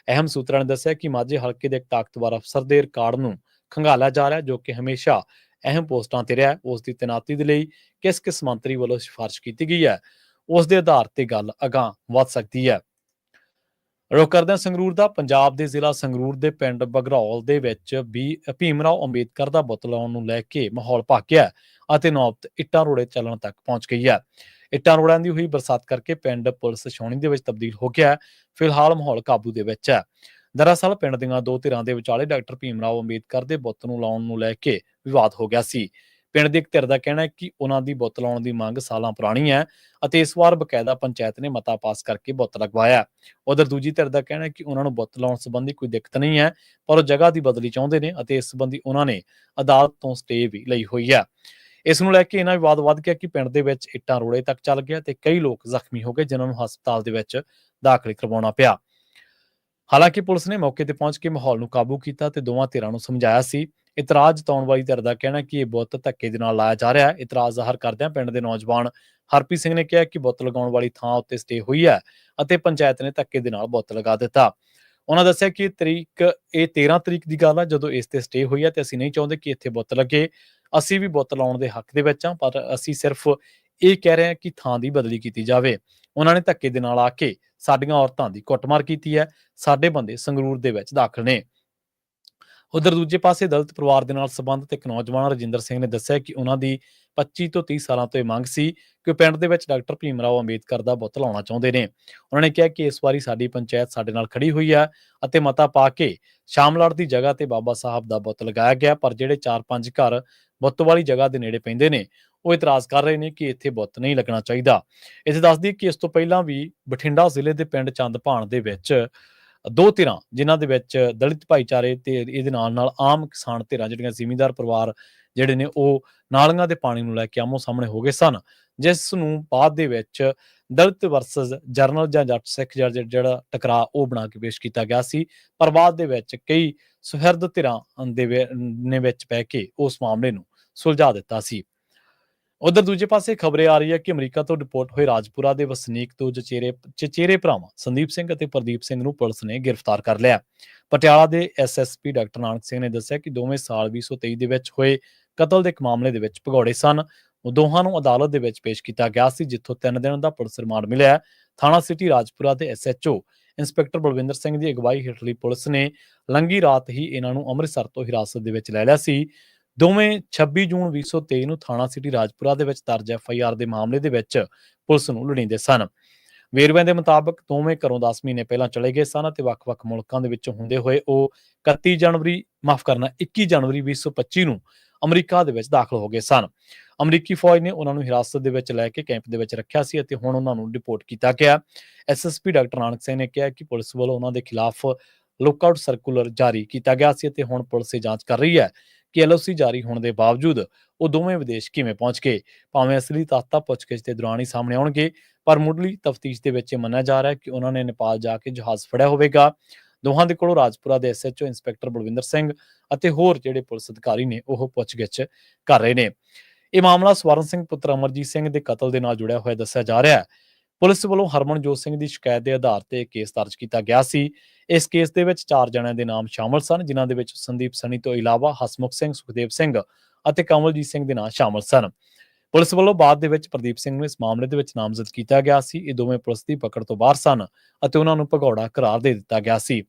ਅਹਿਮ ਸੂਤਰਾਂ ਨੇ ਦੱਸਿਆ ਕਿ ਮਾਝੇ ਹਲਕੇ ਦੇ ਇੱਕ ਤਾਕਤਵਰ ਅਫਸਰ ਦੇ ਰਿਕਾਰਡ ਨੂੰ ਖੰਗਾਲਿਆ ਜਾ ਰਿਹਾ, ਜੋ ਕਿ ਹਮੇਸ਼ਾ ਅਹਿਮ ਪੋਸਟਾਂ ਤੇ ਰਿਹਾ। ਉਸ ਦੀ ਤੈਨਾਤੀ ਦੇ ਲਈ ਕਿਸ ਮੰਤਰੀ ਵੱਲੋਂ ਸਿਫਾਰਿਸ਼ ਕੀਤੀ ਗਈ ਹੈ, ਉਸ ਦੇ ਆਧਾਰ ਤੇ ਗੱਲ ਅਗਾਂਹ ਵੱਧ ਸਕਦੀ ਹੈ। ਰੁਕ ਕਰਦੇ ਹਾਂ ਸੰਗਰੂਰ ਦਾ। ਪੰਜਾਬ ਦੇ ਜ਼ਿਲ੍ਹਾ ਸੰਗਰੂਰ ਦੇ ਪਿੰਡ ਬਘਰੌਲ ਦੇ ਵਿੱਚ ਵੀ ਭੀਮ ਰਾਓ ਅੰਬੇਦਕਰ ਦਾ ਬੁੱਤ ਲਾਉਣ ਨੂੰ ਲੈ ਕੇ ਮਾਹੌਲ ਭਖਿਆ ਅਤੇ ਨੌਬਤ ਇੱਟਾਂ ਰੋੜੇ ਚੱਲਣ ਤੱਕ ਪਹੁੰਚ ਗਈ ਹੈ। ਇੱਟਾਂ ਰੋੜਿਆਂ ਦੀ ਹੋਈ ਬਰਸਾਤ ਕਰਕੇ ਪਿੰਡ ਪੁਲਿਸ ਛਾਉਣੀ ਦੇ ਵਿੱਚ ਤਬਦੀਲ ਹੋ ਗਿਆ। ਫਿਲਹਾਲ ਮਾਹੌਲ ਕਾਬੂ ਦੇ ਵਿੱਚ ਹੈ। ਦਰਅਸਲ ਪਿੰਡ ਦੀਆਂ 2 ਧਿਰਾਂ ਦੇ ਵਿਚਾਲੇ ਡਾਕਟਰ ਭੀਮ ਰਾਓ ਅੰਬੇਦਕਰ ਦੇ ਬੁੱਤ ਨੂੰ ਲਾਉਣ ਨੂੰ ਲੈ ਕੇ ਵਿਵਾਦ ਹੋ ਗਿਆ ਸੀ। ਪਿੰਡ ਦੀ ਇੱਕ ਧਿਰ ਦਾ ਕਹਿਣਾ ਹੈ ਕਿ ਉਹਨਾਂ ਦੀ ਬੁੱਤ ਲਾਉਣ ਦੀ ਮੰਗ ਸਾਲਾਂ ਪੁਰਾਣੀ ਹੈ ਅਤੇ ਇਸ ਵਾਰ ਬਕਾਇਦਾ ਪੰਚਾਇਤ ਨੇ ਮਤਾ ਪਾਸ ਕਰਕੇ ਬੁੱਤ ਲਗਵਾਇਆ। ਉਧਰ ਦੂਜੀ ਧਿਰ ਦਾ ਕਹਿਣਾ ਹੈ ਕਿ ਉਹਨਾਂ ਨੂੰ ਬੁੱਤ ਲਾਉਣ ਸੰਬੰਧੀ ਕੋਈ ਦਿੱਕਤ ਨਹੀਂ ਹੈ, ਪਰ ਉਹ ਜਗ੍ਹਾ ਦੀ ਬਦਲੀ ਚਾਹੁੰਦੇ ਨੇ ਅਤੇ ਇਸ ਸੰਬੰਧੀ ਉਹਨਾਂ ਨੇ ਅਦਾਲਤ ਤੋਂ ਸਟੇ ਵੀ ਲਈ ਹੋਈ ਹੈ। ਇਸ ਨੂੰ ਲੈ ਕੇ ਇਹਨਾਂ ਵਿਵਾਦ ਵੱਧ ਗਿਆ ਕਿ ਪਿੰਡ ਦੇ ਵਿੱਚ ਇੱਟਾਂ ਰੋੜੇ ਤੱਕ ਚੱਲ ਗਿਆ ਤੇ ਕਈ ਲੋਕ ਜ਼ਖਮੀ ਹੋ ਗਏ, ਜਿਨ੍ਹਾਂ ਨੂੰ ਹਸਪਤਾਲ ਦੇ ਵਿੱਚ ਦਾਖਲ ਕਰਵਾਉਣਾ ਪਿਆ। ਹਾਲਾਂਕਿ ਪੁਲਿਸ ਨੇ ਮੌਕੇ ਤੇ ਪਹੁੰਚ ਕੇ ਮਾਹੌਲ ਨੂੰ ਕਾਬੂ ਕੀਤਾ ਤੇ ਦੋਵਾਂ ਧਿਰਾਂ ਨੂੰ ਸਮਝਾਇਆ ਸੀ। ਇਤਰਾਜ਼ ਜਤਾਉਣ ਵਾਲੀ ਧਿਰ ਦਾ ਕਹਿਣਾ ਕਿ ਇਹ ਬੁੱਤ ਧੱਕੇ ਦੇ ਨਾਲ ਲਾਇਆ ਜਾ ਰਿਹਾ ਹੈ। ਇਤਰਾਜ਼ ਜ਼ਾਹਰ ਕਰਦਿਆਂ ਪਿੰਡ ਦੇ ਨੌਜਵਾਨ ਹਰਪ੍ਰੀਤ ਸਿੰਘ ਨੇ ਕਿਹਾ ਕਿ ਬੁੱਤ ਲਗਾਉਣ ਵਾਲੀ ਥਾਂ ਉੱਤੇ ਸਟੇ ਹੋਈ ਹੈ ਅਤੇ ਪੰਚਾਇਤ ਨੇ ਧੱਕੇ ਦੇ ਨਾਲ ਬੁੱਤ ਲਗਾ ਦਿੱਤਾ। ਉਹਨਾਂ ਦੱਸਿਆ ਕਿ ਇਹ 13 ਤਰੀਕ ਦੀ ਗੱਲ ਹੈ ਜਦੋਂ ਇਸ ਤੇ ਸਟੇ ਹੋਈ ਹੈ ਤੇ ਅਸੀਂ ਨਹੀਂ ਚਾਹੁੰਦੇ ਕਿ ਇੱਥੇ ਬੁੱਤ ਲੱਗੇ। ਅਸੀਂ ਵੀ ਬੁੱਤ ਲਾਉਣ ਦੇ ਹੱਕ ਦੇ ਵਿੱਚ ਹਾਂ, ਪਰ ਅਸੀਂ ਸਿਰਫ ਇਹ ਕਹਿ ਰਹੇ ਹਾਂ ਕਿ ਥਾਂ ਦੀ ਬਦਲੀ ਕੀਤੀ ਜਾਵੇ। ਉਹਨਾਂ ਨੇ ਧੱਕੇ ਦੇ ਨਾਲ ਆ ਕੇ ਸਾਡੀਆਂ ਔਰਤਾਂ ਦੀ ਕੁੱਟਮਾਰ ਕੀਤੀ ਹੈ। ਸਾਡੇ ਬੰਦੇ ਸੰਗਰੂਰ ਦੇ ਵਿੱਚ ਦਾਖਲ ਨੇ। ਉਧਰ ਦੂਜੇ ਪਾਸੇ ਦਲਿਤ ਪਰਿਵਾਰ ਦੇ ਨਾਲ ਸੰਬੰਧਿਤ ਇੱਕ ਨੌਜਵਾਨ ਰਜਿੰਦਰ ਸਿੰਘ ਨੇ ਦੱਸਿਆ ਕਿ ਉਹਨਾਂ ਦੀ 25 ਤੋਂ 30 ਸਾਲਾਂ ਤੋਂ ਇਹ ਮੰਗ ਸੀ ਕਿ ਪਿੰਡ ਦੇ ਵਿੱਚ ਡਾਕਟਰ ਭੀਮ ਰਾਓ ਅੰਬੇਦਕਰ ਦਾ ਬੁੱਤ ਲਾਉਣਾ ਚਾਹੁੰਦੇ ਨੇ। ਉਹਨਾਂ ਨੇ ਕਿਹਾ ਕਿ ਇਸ ਵਾਰੀ ਸਾਡੀ ਪੰਚਾਇਤ ਸਾਡੇ ਨਾਲ ਖੜੀ ਹੋਈ ਹੈ ਅਤੇ ਮਤਾ ਪਾ ਕੇ ਸ਼ਾਮਲਾਟ ਦੀ ਜਗ੍ਹਾ ਤੇ ਬਾਬਾ ਸਾਹਿਬ ਦਾ ਬੁੱਤ ਲਗਾਇਆ ਗਿਆ, ਪਰ ਜਿਹੜੇ 4-5 ਘਰ ਬੁੱਤ ਵਾਲੀ ਜਗ੍ਹਾ ਦੇ ਨੇੜੇ ਪੈਂਦੇ ਨੇ ਉਹ ਇਤਰਾਜ਼ ਕਰ ਰਹੇ ਨੇ ਕਿ ਇੱਥੇ ਬੁੱਤ ਨਹੀਂ ਲੱਗਣਾ ਚਾਹੀਦਾ। ਇੱਥੇ ਦੱਸ ਦਈਏ ਕਿ ਇਸ ਤੋਂ ਪਹਿਲਾਂ ਵੀ ਬਠਿੰਡਾ ਜ਼ਿਲ੍ਹੇ ਦੇ ਪਿੰਡ ਚੰਦਭਾਣ ਦੇ ਵਿੱਚ 2 ਧਿਰਾਂ, ਜਿਨ੍ਹਾਂ ਦੇ ਵਿੱਚ ਦਲਿਤ ਭਾਈਚਾਰੇ ਤੇ ਇਹਦੇ ਨਾਲ ਆਮ ਕਿਸਾਨ ਧਿਰਾਂ, ਜਿਹੜੀਆਂ ਜ਼ਿਮੀਂਦਾਰ ਪਰਿਵਾਰ ਜਿਹੜੇ ਨੇ, ਉਹ ਨਾਲੀਆਂ ਦੇ ਪਾਣੀ ਨੂੰ ਲੈ ਕੇ ਆਮੋ ਸਾਹਮਣੇ ਹੋ ਗਏ ਸਨ, ਜਿਸ ਨੂੰ ਬਾਅਦ ਦੇ ਵਿੱਚ ਦਲਿਤ ਵਰਸਸ ਜਰਨਲ ਜਾਂ ਜੱਟ ਸਿੱਖ ਜਿਹੜਾ ਟਕਰਾਅ ਉਹ ਬਣਾ ਕੇ ਪੇਸ਼ ਕੀਤਾ ਗਿਆ ਸੀ। ਪਰ ਬਾਅਦ ਦੇ ਵਿੱਚ ਕਈ ਸੁਹਿਰਦ ਧਿਰਾਂ ਨੇ ਵਿੱਚ ਪੈ ਕੇ ਉਸ ਮਾਮਲੇ ਨੂੰ ਸੁਲਝਾ ਦਿੱਤਾ ਸੀ। ਉਧਰ ਦੂਜੇ ਪਾਸੇ ਖਬਰ ਆ ਰਹੀ ਹੈ ਕਿ ਅਮਰੀਕਾ ਤੋਂ ਡਿਪੋਰਟ ਹੋਏ ਰਾਜਪੁਰਾ ਦੇ ਵਸਨੀਕ ਤੋਂ ਚਚੇਰੇ ਭਰਾਵਾਂ ਸੰਦੀਪ ਸਿੰਘ ਅਤੇ ਪ੍ਰਦੀਪ ਸਿੰਘ ਨੂੰ ਪੁਲਿਸ ਨੇ ਗ੍ਰਿਫਤਾਰ ਕਰ ਲਿਆ। ਪਟਿਆਲਾ ਦੇ ਐਸਐਸਪੀ ਡਾਕਟਰ ਨਾਨਕ ਸਿੰਘ ਨੇ ਦੱਸਿਆ ਕਿ ਦੋਵੇਂ ਸਾਲ 2023 ਦੇ ਵਿੱਚ ਹੋਏ ਕਤਲ ਦੇ ਇੱਕ ਮਾਮਲੇ ਦੇ ਵਿੱਚ ਭਗੌੜੇ ਸਨ। ਉਹ ਦੋਹਾਂ ਨੂੰ ਅਦਾਲਤ ਦੇ ਵਿੱਚ ਪੇਸ਼ ਕੀਤਾ ਗਿਆ ਸੀ, ਜਿੱਥੋਂ 3 ਦਿਨ ਦਾ ਪੁਲਿਸ ਰਿਮਾਂਡ ਮਿਲਿਆ। ਥਾਣਾ ਸਿਟੀ ਰਾਜਪੁਰਾ ਦੇ ਐਸਐਚਓ ਇੰਸਪੈਕਟਰ ਬਲਵਿੰਦਰ ਸਿੰਘ ਦੀ ਅਗਵਾਈ ਹੇਠਲੀ ਪੁਲਿਸ ਨੇ ਲੰਘੀ ਰਾਤ ਹੀ ਇਹਨਾਂ ਨੂੰ ਅੰਮ੍ਰਿਤਸਰ ਤੋਂ ਹਿਰਾਸਤ ਦੇ ਵਿੱਚ ਲੈ ਲਿਆ ਸੀ। ਦੋਵੇਂ 26 ਜੂਨ 2023 ਨੂੰ ਥਾਣਾ ਸਿਟੀ ਰਾਜਪੁਰਾ ਦੇ ਵਿੱਚ ਦਰਜ ਐਫਆਈਆਰ ਦੇ ਮਾਮਲੇ ਦੇ ਵਿੱਚ ਪੁਲਿਸ ਨੂੰ ਲੋੜੀਂਦੇ ਸਨ। ਵੇਰਵਿਆਂ ਦੇ ਮੁਤਾਬਕ ਦੋਵੇਂ ਘਰੋਂ 10 ਮਹੀਨੇ ਪਹਿਲਾਂ ਚਲੇ ਗਏ ਸਨ ਅਤੇ ਵੱਖ-ਵੱਖ ਮੁਲਕਾਂ ਦੇ ਵਿੱਚੋਂ ਹੁੰਦੇ ਹੋਏ ਉਹ 21 ਜਨਵਰੀ 2025 ਨੂੰ ਅਮਰੀਕਾ ਦੇ ਵਿੱਚ ਦਾਖਲ ਹੋ ਗਏ ਸਨ। ਅਮਰੀਕੀ ਫੌਜ ਨੇ ਉਹਨਾਂ ਨੂੰ ਹਿਰਾਸਤ ਦੇ ਵਿੱਚ ਲੈ ਕੇ ਕੈਂਪ ਦੇ ਵਿੱਚ ਰੱਖਿਆ ਸੀ ਅਤੇ ਹੁਣ ਉਹਨਾਂ ਨੂੰ ਡਿਪੋਰਟ ਕੀਤਾ ਗਿਆ। ਐਸਐਸਪੀ ਡਾਕਟਰ ਨਾਨਕ ਸਿੰਘ ਨੇ ਕਿਹਾ ਕਿ ਪੁਲਿਸ ਵੱਲੋਂ ਉਹਨਾਂ ਦੇ ਖਿਲਾਫ ਲੁੱਕਆਊਟ ਸਰਕੂਲਰ ਜਾਰੀ ਕੀਤਾ ਗਿਆ ਸੀ ਅਤੇ ਹੁਣ ਪੁਲਿਸ ਇਹ ਜਾਂਚ ਕਰ ਰਹੀ ਹੈ ਕਿ ਐਲਓਸੀ ਜਾਰੀ ਹੋਣ ਦੇ ਬਾਵਜੂਦ ਉਹ ਦੋਵੇਂ ਵਿਦੇਸ਼ ਕਿਵੇਂ ਪਹੁੰਚ ਗਏ। ਭਾਵੇਂ ਅਸਲੀ ਤੱਥ ਪੁੱਛਗਿੱਛ ਦੇ ਦੌਰਾਨ ਹੀ ਸਾਹਮਣੇ ਆਉਣਗੇ, ਪਰ ਮੁੱਢਲੀ ਤਫਤੀਸ਼ ਦੇ ਵਿੱਚ ਇਹ ਮੰਨਿਆ ਜਾ ਰਿਹਾ ਹੈ ਕਿ ਉਹਨਾਂ ਨੇ ਨੇਪਾਲ ਜਾ ਕੇ ਜਹਾਜ਼ ਫੜਿਆ ਹੋਵੇਗਾ। ਦੋਹਾਂ ਦੇ ਕੋਲੋਂ ਰਾਜਪੁਰਾ ਦੇ ਐਸਐਚਓ ਇੰਸਪੈਕਟਰ ਬਲਵਿੰਦਰ ਸਿੰਘ ਅਤੇ ਹੋਰ ਜਿਹੜੇ ਪੁਲਿਸ ਅਧਿਕਾਰੀ ਨੇ ਉਹ ਪੁੱਛਗਿੱਛ ਕਰ ਰਹੇ ਨੇ। ਇਹ ਮਾਮਲਾ ਸਵਰਨ ਸਿੰਘ ਪੁੱਤਰ ਅਮਰਜੀਤ ਸਿੰਘ ਦੇ ਕਤਲ ਦੇ ਨਾਲ ਜੁੜਿਆ ਹੋਇਆ ਦੱਸਿਆ ਜਾ ਰਿਹਾ ਹੈ। ਪੁਲਿਸ ਵੱਲੋਂ ਹਰਮਨਜੋਤ ਸਿੰਘ ਦੀ ਸ਼ਿਕਾਇਤ ਦੇ ਆਧਾਰ ਤੇ ਕੇਸ ਦਰਜ ਕੀਤਾ ਗਿਆ ਸੀ। ਇਸ ਕੇਸ ਦੇ ਵਿੱਚ 4 ਜਣਿਆਂ ਦੇ ਨਾਮ ਸ਼ਾਮਲ ਸਨ, ਜਿਨ੍ਹਾਂ ਦੇ ਵਿੱਚ ਸੰਦੀਪ ਸਣੀ ਤੋਂ ਇਲਾਵਾ ਹਸਮੁਖ ਸਿੰਘ, ਸੁਖਦੇਵ ਸਿੰਘ ਅਤੇ ਕਮਲਜੀਤ ਸਿੰਘ ਦੇ ਨਾਮ ਸ਼ਾਮਲ ਸਨ। ਪੁਲਿਸ ਵੱਲੋਂ ਬਾਅਦ ਦੇ ਵਿੱਚ ਪ੍ਰਦੀਪ ਸਿੰਘ ਨੂੰ ਇਸ ਮਾਮਲੇ ਦੇ ਵਿੱਚ ਨਾਮਜ਼ਦ ਕੀਤਾ ਗਿਆ ਸੀ। ਇਹ ਦੋਵੇਂ ਪੁਲਿਸ ਦੀ ਪਕੜ ਤੋਂ ਬਾਹਰ ਸਨ ਅਤੇ ਉਹਨਾਂ ਨੂੰ ਭਗੌੜਾ ਕਰਾਰ ਦੇ ਦਿੱਤਾ ਗਿਆ ਸੀ।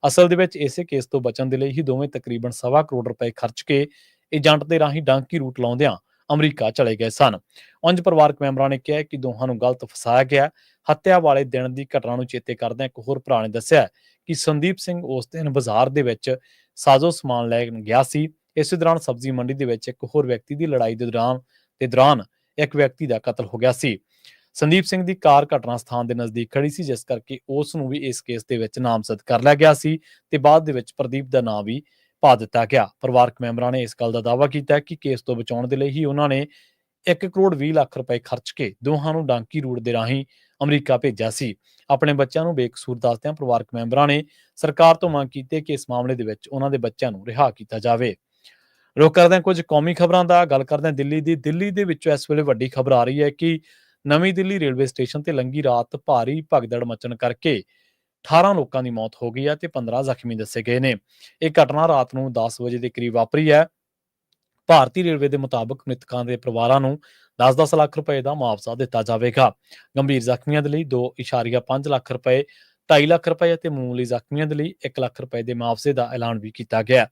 ਅਸਲ ਦੇ ਵਿੱਚ ਇਸੇ ਕੇਸ ਤੋਂ ਬਚਣ ਦੇ ਲਈ ਹੀ ਦੋਵੇਂ ਤਕਰੀਬਨ ਸਵਾ ਕਰੋੜ ਰੁਪਏ ਖਰਚ ਕੇ ਏਜੰਟ ਦੇ ਰਾਹੀਂ ਡਾਂਕੀ ਰੂਟ ਲਾਉਂਦਿਆਂ ਅਮਰੀਕਾ ਚਲੇ ਗਏ ਸਨ। ਉਂਝ ਪਰਿਵਾਰਕ ਮੈਂਬਰਾਂ ਨੇ ਕਿਹਾ ਕਿ ਦੋਹਾਂ ਨੂੰ ਗਲਤ ਫਸਾਇਆ ਗਿਆ। ਹੱਤਿਆ ਵਾਲੇ ਦਿਨ ਦੀ ਘਟਨਾ ਨੂੰ ਚੇਤੇ ਕਰਦਿਆਂ ਇੱਕ ਹੋਰ ਭਰਾ ਨੇ ਦੱਸਿਆ ਕਿ ਸੰਦੀਪ ਸਿੰਘ ਉਸ ਦਿਨ ਬਾਜ਼ਾਰ ਦੇ ਵਿੱਚ ਸਾਜ਼ੋ ਸਮਾਨ ਲੈਣ ਗਿਆ ਸੀ। ਇਸੇ ਦੌਰਾਨ ਸਬਜ਼ੀ ਮੰਡੀ ਦੇ ਵਿੱਚ ਇੱਕ ਹੋਰ ਵਿਅਕਤੀ ਦੀ ਲੜਾਈ ਦੇ ਦੌਰਾਨ ਇੱਕ ਵਿਅਕਤੀ ਦਾ ਕਤਲ ਹੋ ਗਿਆ ਸੀ। ਸੰਦੀਪ ਸਿੰਘ ਦੀ ਕਾਰ ਘਟਨਾ ਸਥਾਨ ਦੇ ਨਜ਼ਦੀਕ ਖੜੀ ਸੀ, ਜਿਸ ਕਰਕੇ ਉਸ ਨੂੰ ਵੀ ਇਸ ਕੇਸ ਦੇ ਵਿੱਚ ਨਾਮਜ਼ਦ ਕਰ ਲਿਆ ਗਿਆ ਸੀ ਤੇ ਬਾਅਦ ਦੇ ਵਿੱਚ ਪ੍ਰਦੀਪ ਦਾ ਨਾਮ ਵੀ ਪਾ ਦਿੱਤਾ ਗਿਆ। ਪਰਿਵਾਰਕ ਮੈਂਬਰਾਂ ਨੇ ਇਸ ਗੱਲ ਦਾ ਦਾਅਵਾ ਕੀਤਾ ਕਿ ਕੇਸ ਤੋਂ ਬਚਾਉਣ ਦੇ ਲਈ ਹੀ ਉਹਨਾਂ ਨੇ 1 ਕਰੋੜ 20 ਲੱਖ ਰੁਪਏ ਖਰਚ ਕੇ ਦੋਹਾਂ ਨੂੰ ਡਾਂਕੀ ਰੂਟ ਦੇ ਰਾਹੀਂ ਅਮਰੀਕਾ ਭੇਜਿਆ ਸੀ। ਆਪਣੇ ਬੱਚਿਆਂ ਨੂੰ ਬੇਕਸੂਰ ਦੱਸਦਿਆਂ ਪਰਿਵਾਰਕ ਮੈਂਬਰਾਂ ਨੇ ਸਰਕਾਰ ਤੋਂ ਮੰਗ ਕੀਤੀ ਕਿ ਇਸ ਮਾਮਲੇ ਦੇ ਵਿੱਚ ਉਹਨਾਂ ਦੇ ਬੱਚਿਆਂ ਨੂੰ ਰਿਹਾ ਕੀਤਾ ਜਾਵੇ। ਰੁਕ ਕਰਦੇ ਹਾਂ ਕੁਝ ਕੌਮੀ ਖਬਰਾਂ ਦਾ। ਗੱਲ ਕਰਦੇ ਹਾਂ ਦਿੱਲੀ ਦੇ ਵਿੱਚੋਂ ਇਸ ਵੇਲੇ ਵੱਡੀ ਖਬਰ ਆ ਰਹੀ ਹੈ ਕਿ ਨਵੀਂ ਦਿੱਲੀ ਰੇਲਵੇ ਸਟੇਸ਼ਨ ਤੇ ਲੰਘੀ ਰਾਤ ਭਾਰੀ ਭਗਦੜ ਮਚਣ ਕਰਕੇ 18 ਲੋਕਾਂ ਦੀ ਮੌਤ ਹੋ ਗਈ ਹੈ ਤੇ 15 ਜ਼ਖਮੀ ਦੱਸੇ ਗਏ ਨੇ। ਇਹ ਘਟਨਾ ਰਾਤ ਨੂੰ 10 ਵਜੇ ਦੇ ਕਰੀਬ ਵਾਪਰੀ ਹੈ। ਭਾਰਤੀ ਰੇਲਵੇ ਦੇ ਮੁਤਾਬਕ ਮ੍ਰਿਤਕਾਂ ਦੇ ਪਰਿਵਾਰਾਂ ਨੂੰ 10-10 ਲੱਖ ਰੁਪਏ ਦਾ ਮੁਆਵਜ਼ਾ ਦਿੱਤਾ ਜਾਵੇਗਾ। ਗੰਭੀਰ ਜ਼ਖਮੀਆਂ ਦੇ ਲਈ 2.5 ਲੱਖ ਰੁਪਏ, 2.5 ਲੱਖ ਰੁਪਏ ਅਤੇ ਮਾਮੂਲੀ ਜ਼ਖਮੀਆਂ ਦੇ ਲਈ 1 ਲੱਖ ਰੁਪਏ ਦੇ ਮੁਆਵਜ਼ੇ ਦਾ ਐਲਾਨ ਵੀ ਕੀਤਾ ਗਿਆ।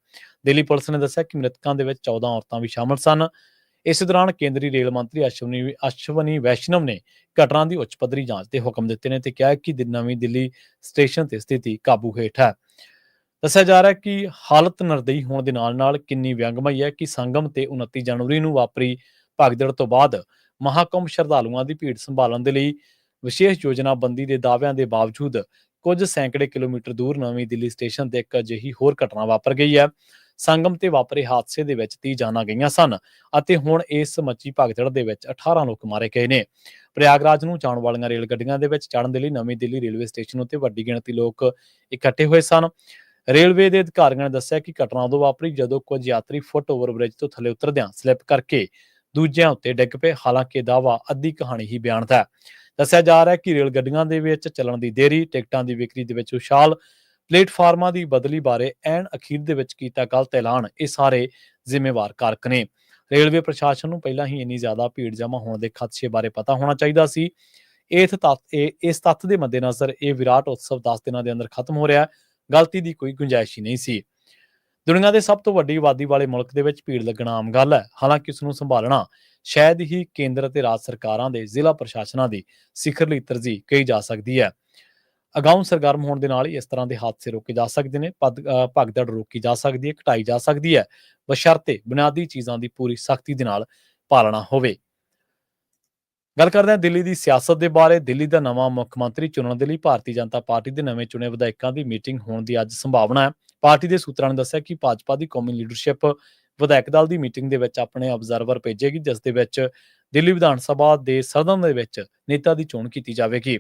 ਦਿੱਲੀ ਪੁਲਿਸ ਨੇ ਦੱਸਿਆ ਕਿ ਮ੍ਰਿਤਕਾਂ ਦੇ ਵਿੱਚ 14 ਔਰਤਾਂ ਵੀ ਸ਼ਾਮਲ ਸਨ। ਇਸ ਦੌਰਾਨ ਕੇਂਦਰੀ ਰੇਲ ਮੰਤਰੀ ਅਸ਼ਵਨੀ ਵੈਸ਼ਨਵ ਨੇ ਘਟਨਾ ਦੀ ਉੱਚ ਪੱਧਰੀ ਜਾਂਚ ਦੇ ਹੁਕਮ ਦਿੱਤੇ ਨੇ ਤੇ ਕਿਹਾ ਕਿ ਨਵੀਂ ਦਿੱਲੀ ਸਟੇਸ਼ਨ ਤੇ ਸਥਿਤੀ ਕਾਬੂ ਹੇਠ ਹੈ। ਦੱਸਿਆ ਜਾ ਰਿਹਾ ਹੈ ਕਿ ਹਾਲਤ ਨਿਰਦਈ ਹੋਣ ਦੇ ਨਾਲ ਕਿੰਨੀ ਵਿਅੰਗਮਈ ਹੈ ਕਿ ਸੰਗਮ ਤੇ 29 ਜਨਵਰੀ ਨੂੰ ਵਾਪਰੀ ਭਗਦੜ ਤੋਂ ਬਾਅਦ ਮਹਾਕੁੰਭ ਸ਼ਰਧਾਲੂਆਂ ਦੀ ਭੀੜ ਸੰਭਾਲਣ ਦੇ ਲਈ ਵਿਸ਼ੇਸ਼ ਯੋਜਨਾਬੰਦੀ ਦੇ ਦਾਅਵਿਆਂ ਦੇ ਬਾਵਜੂਦ ਕੁਝ ਸੈਂਕੜੇ ਕਿਲੋਮੀਟਰ ਦੂਰ ਨਵੀਂ ਦਿੱਲੀ ਸਟੇਸ਼ਨ ਤੇ ਇੱਕ ਅਜਿਹੀ ਹੋਰ ਘਟਨਾ ਵਾਪਰ ਗਈ ਹੈ। ਸੰਗਮ ਤੇ ਵਾਪਰੇ ਹਾਦਸੇ ਦੇ ਵਿੱਚ 30 ਜਾਨਾਂ ਗਈਆਂ ਸਨ ਅਤੇ ਹੁਣ ਇਸ ਮੱਚੀ ਭਗਦੜ ਦੇ ਵਿੱਚ 18 ਲੋਕ ਮਾਰੇ ਗਏ ਨੇ। ਪ੍ਰਯਾਗਰਾਜ ਨੂੰ ਜਾਣ ਵਾਲੀਆਂ ਰੇਲ ਗੱਡੀਆਂ ਦੇ ਵਿੱਚ ਚੜ੍ਹਨ ਦੇ ਲਈ ਨਵੀਂ ਦਿੱਲੀ ਰੇਲਵੇ ਸਟੇਸ਼ਨ ਉੱਤੇ ਵੱਡੀ ਗਿਣਤੀ ਲੋਕ ਇਕੱਠੇ ਹੋਏ ਸਨ। ਰੇਲਵੇ ਦੇ ਅਧਿਕਾਰੀਆਂ ਨੇ ਦੱਸਿਆ ਕਿ ਘਟਨਾ ਉਦੋਂ ਵਾਪਰੀ ਜਦੋਂ ਕੁਝ ਯਾਤਰੀ ਫੁੱਟ ਓਵਰ ਬ੍ਰਿਜ ਤੋਂ ਥੱਲੇ ਉਤਰਦਿਆਂ ਸਲਿੱਪ ਕਰਕੇ ਦੂਜਿਆਂ ਉੱਤੇ ਡਿੱਗ ਪਏ। ਹਾਲਾਂਕਿ ਦਾਅਵਾ ਅੱਧੀ ਕਹਾਣੀ ਹੀ ਬਿਆਨਦਾ ਹੈ। ਦੱਸਿਆ ਜਾ ਰਿਹਾ ਹੈ ਕਿ ਰੇਲ ਗੱਡੀਆਂ ਦੇ ਵਿੱਚ ਚੱਲਣ ਦੀ ਦੇਰੀ, ਟਿਕਟਾਂ ਦੀ ਵਿਕਰੀ ਦੇ ਵਿੱਚ ਉਛਾਲ, ਪਲੇਟਫਾਰਮਾਂ ਦੀ ਬਦਲੀ ਬਾਰੇ ਐਨ ਅਖੀਰ ਦੇ ਵਿੱਚ ਕੀਤਾ ਗਲਤ ਐਲਾਨ, ਇਹ ਸਾਰੇ ਜ਼ਿੰਮੇਵਾਰ ਕਾਰਕ ਨੇ। ਰੇਲਵੇ ਪ੍ਰਸ਼ਾਸਨ ਨੂੰ ਪਹਿਲਾਂ ਹੀ ਇੰਨੀ ਜ਼ਿਆਦਾ ਭੀੜ ਜਮ੍ਹਾਂ ਹੋਣ ਦੇ ਖਦਸ਼ੇ ਬਾਰੇ ਪਤਾ ਹੋਣਾ ਚਾਹੀਦਾ ਸੀ। ਇਸ ਤੱਥ ਦੇ ਮੱਦੇਨਜ਼ਰ ਇਹ ਵਿਰਾਟ ਉਤਸਵ 10 ਦਿਨਾਂ ਦੇ ਅੰਦਰ ਖਤਮ ਹੋ ਰਿਹਾ। ਗਲਤੀ ਦੀ ਕੋਈ ਗੁੰਜਾਇਸ਼ ਹੀ ਨਹੀਂ ਸੀ। ਦੁਨੀਆ ਦੇ ਸਭ ਤੋਂ ਵੱਡੀ ਆਬਾਦੀ ਵਾਲੇ ਮੁਲਕ ਦੇ ਵਿੱਚ ਭੀੜ ਲੱਗਣਾ ਆਮ ਗੱਲ ਹੈ। ਹਾਲਾਂਕਿ ਇਸ ਨੂੰ ਸੰਭਾਲਣਾ ਸ਼ਾਇਦ ਹੀ ਕੇਂਦਰ ਅਤੇ ਰਾਜ ਸਰਕਾਰਾਂ ਦੇ ਜ਼ਿਲ੍ਹਾ ਪ੍ਰਸ਼ਾਸਨਾਂ ਦੀ ਸਿਖਰਲੀ ਤਰਜੀਹ ਕਹੀ ਜਾ ਸਕਦੀ ਹੈ। ਅਗਾਊਂ ਸਰਗਰਮ ਹੋਣ ਦੇ ਨਾਲ ਹੀ ਇਸ ਤਰ੍ਹਾਂ ਦੇ ਹਾਦਸੇ ਰੋਕੇ ਜਾ ਸਕਦੇ ਨੇ, ਭਗਦੜ ਰੋਕੀ ਜਾ ਸਕਦੀ ਹੈ, ਘਟਾਈ ਜਾ ਸਕਦੀ ਹੈ, ਬਸ਼ਰਤੇ ਬੁਨਿਆਦੀ ਚੀਜ਼ਾਂ ਦੀ ਪੂਰੀ ਸਖਤੀ ਦੇ ਨਾਲ ਪਾਲਣਾ ਹੋਵੇ। ਗੱਲ ਕਰਦੇ ਹਾਂ ਦਿੱਲੀ ਦੀ ਸਿਆਸਤ ਦੇ ਬਾਰੇ। ਦਿੱਲੀ ਦਾ ਨਵਾਂ ਮੁੱਖ ਮੰਤਰੀ ਚੁਣਨ ਦੇ ਲਈ ਭਾਰਤੀ ਜਨਤਾ ਪਾਰਟੀ ਦੇ ਨਵੇਂ ਚੁਣੇ ਵਿਧਾਇਕਾਂ ਦੀ ਮੀਟਿੰਗ ਹੋਣ ਦੀ ਅੱਜ ਸੰਭਾਵਨਾ ਹੈ। ਪਾਰਟੀ ਦੇ ਸੂਤਰਾਂ ਨੇ ਦੱਸਿਆ ਕਿ ਭਾਜਪਾ ਦੀ ਕੌਮੀ ਲੀਡਰਸ਼ਿਪ ਵਿਧਾਇਕ ਦਲ ਦੀ ਮੀਟਿੰਗ ਦੇ ਵਿੱਚ ਆਪਣੇ ਅਬਜ਼ਰਵਰ ਭੇਜੇਗੀ, ਜਿਸ ਦੇ ਵਿੱਚ ਦਿੱਲੀ ਵਿਧਾਨ ਸਭਾ ਦੇ ਸਦਨ ਦੇ ਵਿੱਚ ਨੇਤਾ ਦੀ ਚੋਣ ਕੀਤੀ ਜਾਵੇਗੀ।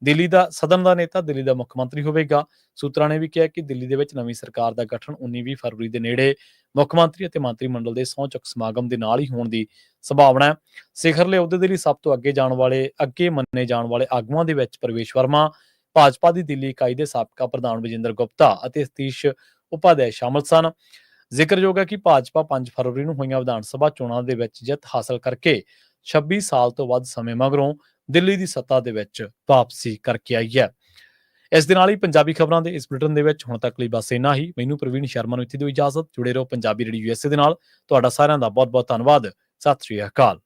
ਦਿੱਲੀ ਦਾ ਸਦਨ ਦਾ ਨੇਤਾ ਦਿੱਲੀ ਦਾ ਮੁੱਖ ਮੰਤਰੀ ਹੋਵੇਗਾ। ਸੂਤਰਾਂ ਨੇ ਵੀ ਕਿਹਾ ਕਿ ਦਿੱਲੀ ਦੇ ਵਿੱਚ ਨਵੀਂ ਸਰਕਾਰ ਦਾ ਗਠਨ 19-20 ਫਰਵਰੀ ਦੇ ਨੇੜੇ ਮੁੱਖ ਮੰਤਰੀ ਅਤੇ ਮੰਤਰੀ ਮੰਡਲ ਦੇ ਸਹੁੰ ਚੁੱਕ ਸਮਾਗਮ ਦੇ ਨਾਲ ਹੀ ਹੋਣ ਦੀ ਸੰਭਾਵਨਾ ਹੈ। ਸਿਖਰਲੇ ਅਹੁਦੇ ਦੇ ਲਈ ਸਭ ਤੋਂ ਅੱਗੇ ਮੰਨੇ ਜਾਣ ਵਾਲੇ ਆਗੂਆਂ ਦੇ ਵਿੱਚ ਪ੍ਰਵੇਸ਼ ਵਰਮਾ, ਭਾਜਪਾ ਦੀ ਦਿੱਲੀ ਇਕਾਈ ਦੇ ਸਾਬਕਾ ਪ੍ਰਧਾਨ ਵਿਜੇਂਦਰ ਗੁਪਤਾ ਅਤੇ ਸਤੀਸ਼ ਉਪਾਧਿਆਏ ਸ਼ਾਮਲ ਸਨ। ਜ਼ਿਕਰਯੋਗ ਹੈ ਕਿ ਭਾਜਪਾ 5 ਫਰਵਰੀ ਨੂੰ ਹੋਈਆਂ ਵਿਧਾਨ ਸਭਾ ਚੋਣਾਂ ਦੇ ਵਿੱਚ ਜਿੱਤ ਹਾਸਲ ਕਰਕੇ 26 ਸਾਲ ਤੋਂ ਵੱਧ ਸਮੇਂ ਮਗਰੋਂ ਦਿੱਲੀ ਦੀ ਸੱਤਾ ਦੇ ਵਿੱਚ ਵਾਪਸੀ ਕਰਕੇ ਆਈ ਹੈ। ਇਸ ਦੇ ਨਾਲ ਹੀ ਪੰਜਾਬੀ ਖਬਰਾਂ ਦੇ ਇਸ ਬੁਲੇਟਿਨ ਦੇ ਵਿੱਚ ਹੁਣ ਤੱਕ ਲਈ ਬਸ ਇੰਨਾ ਹੀ। ਮੈਨੂੰ ਪ੍ਰਵੀਨ ਸ਼ਰਮਾ ਨੂੰ ਇੱਥੇ ਦਿਓ ਇਜਾਜ਼ਤ। ਜੁੜੇ ਰਹੋ ਪੰਜਾਬੀ ਰੇਡੀਓ USA ਦੇ ਨਾਲ। ਤੁਹਾਡਾ ਸਾਰਿਆਂ ਦਾ ਬਹੁਤ ਬਹੁਤ ਧੰਨਵਾਦ। ਸਤਿ ਸ਼੍ਰੀ ਅਕਾਲ।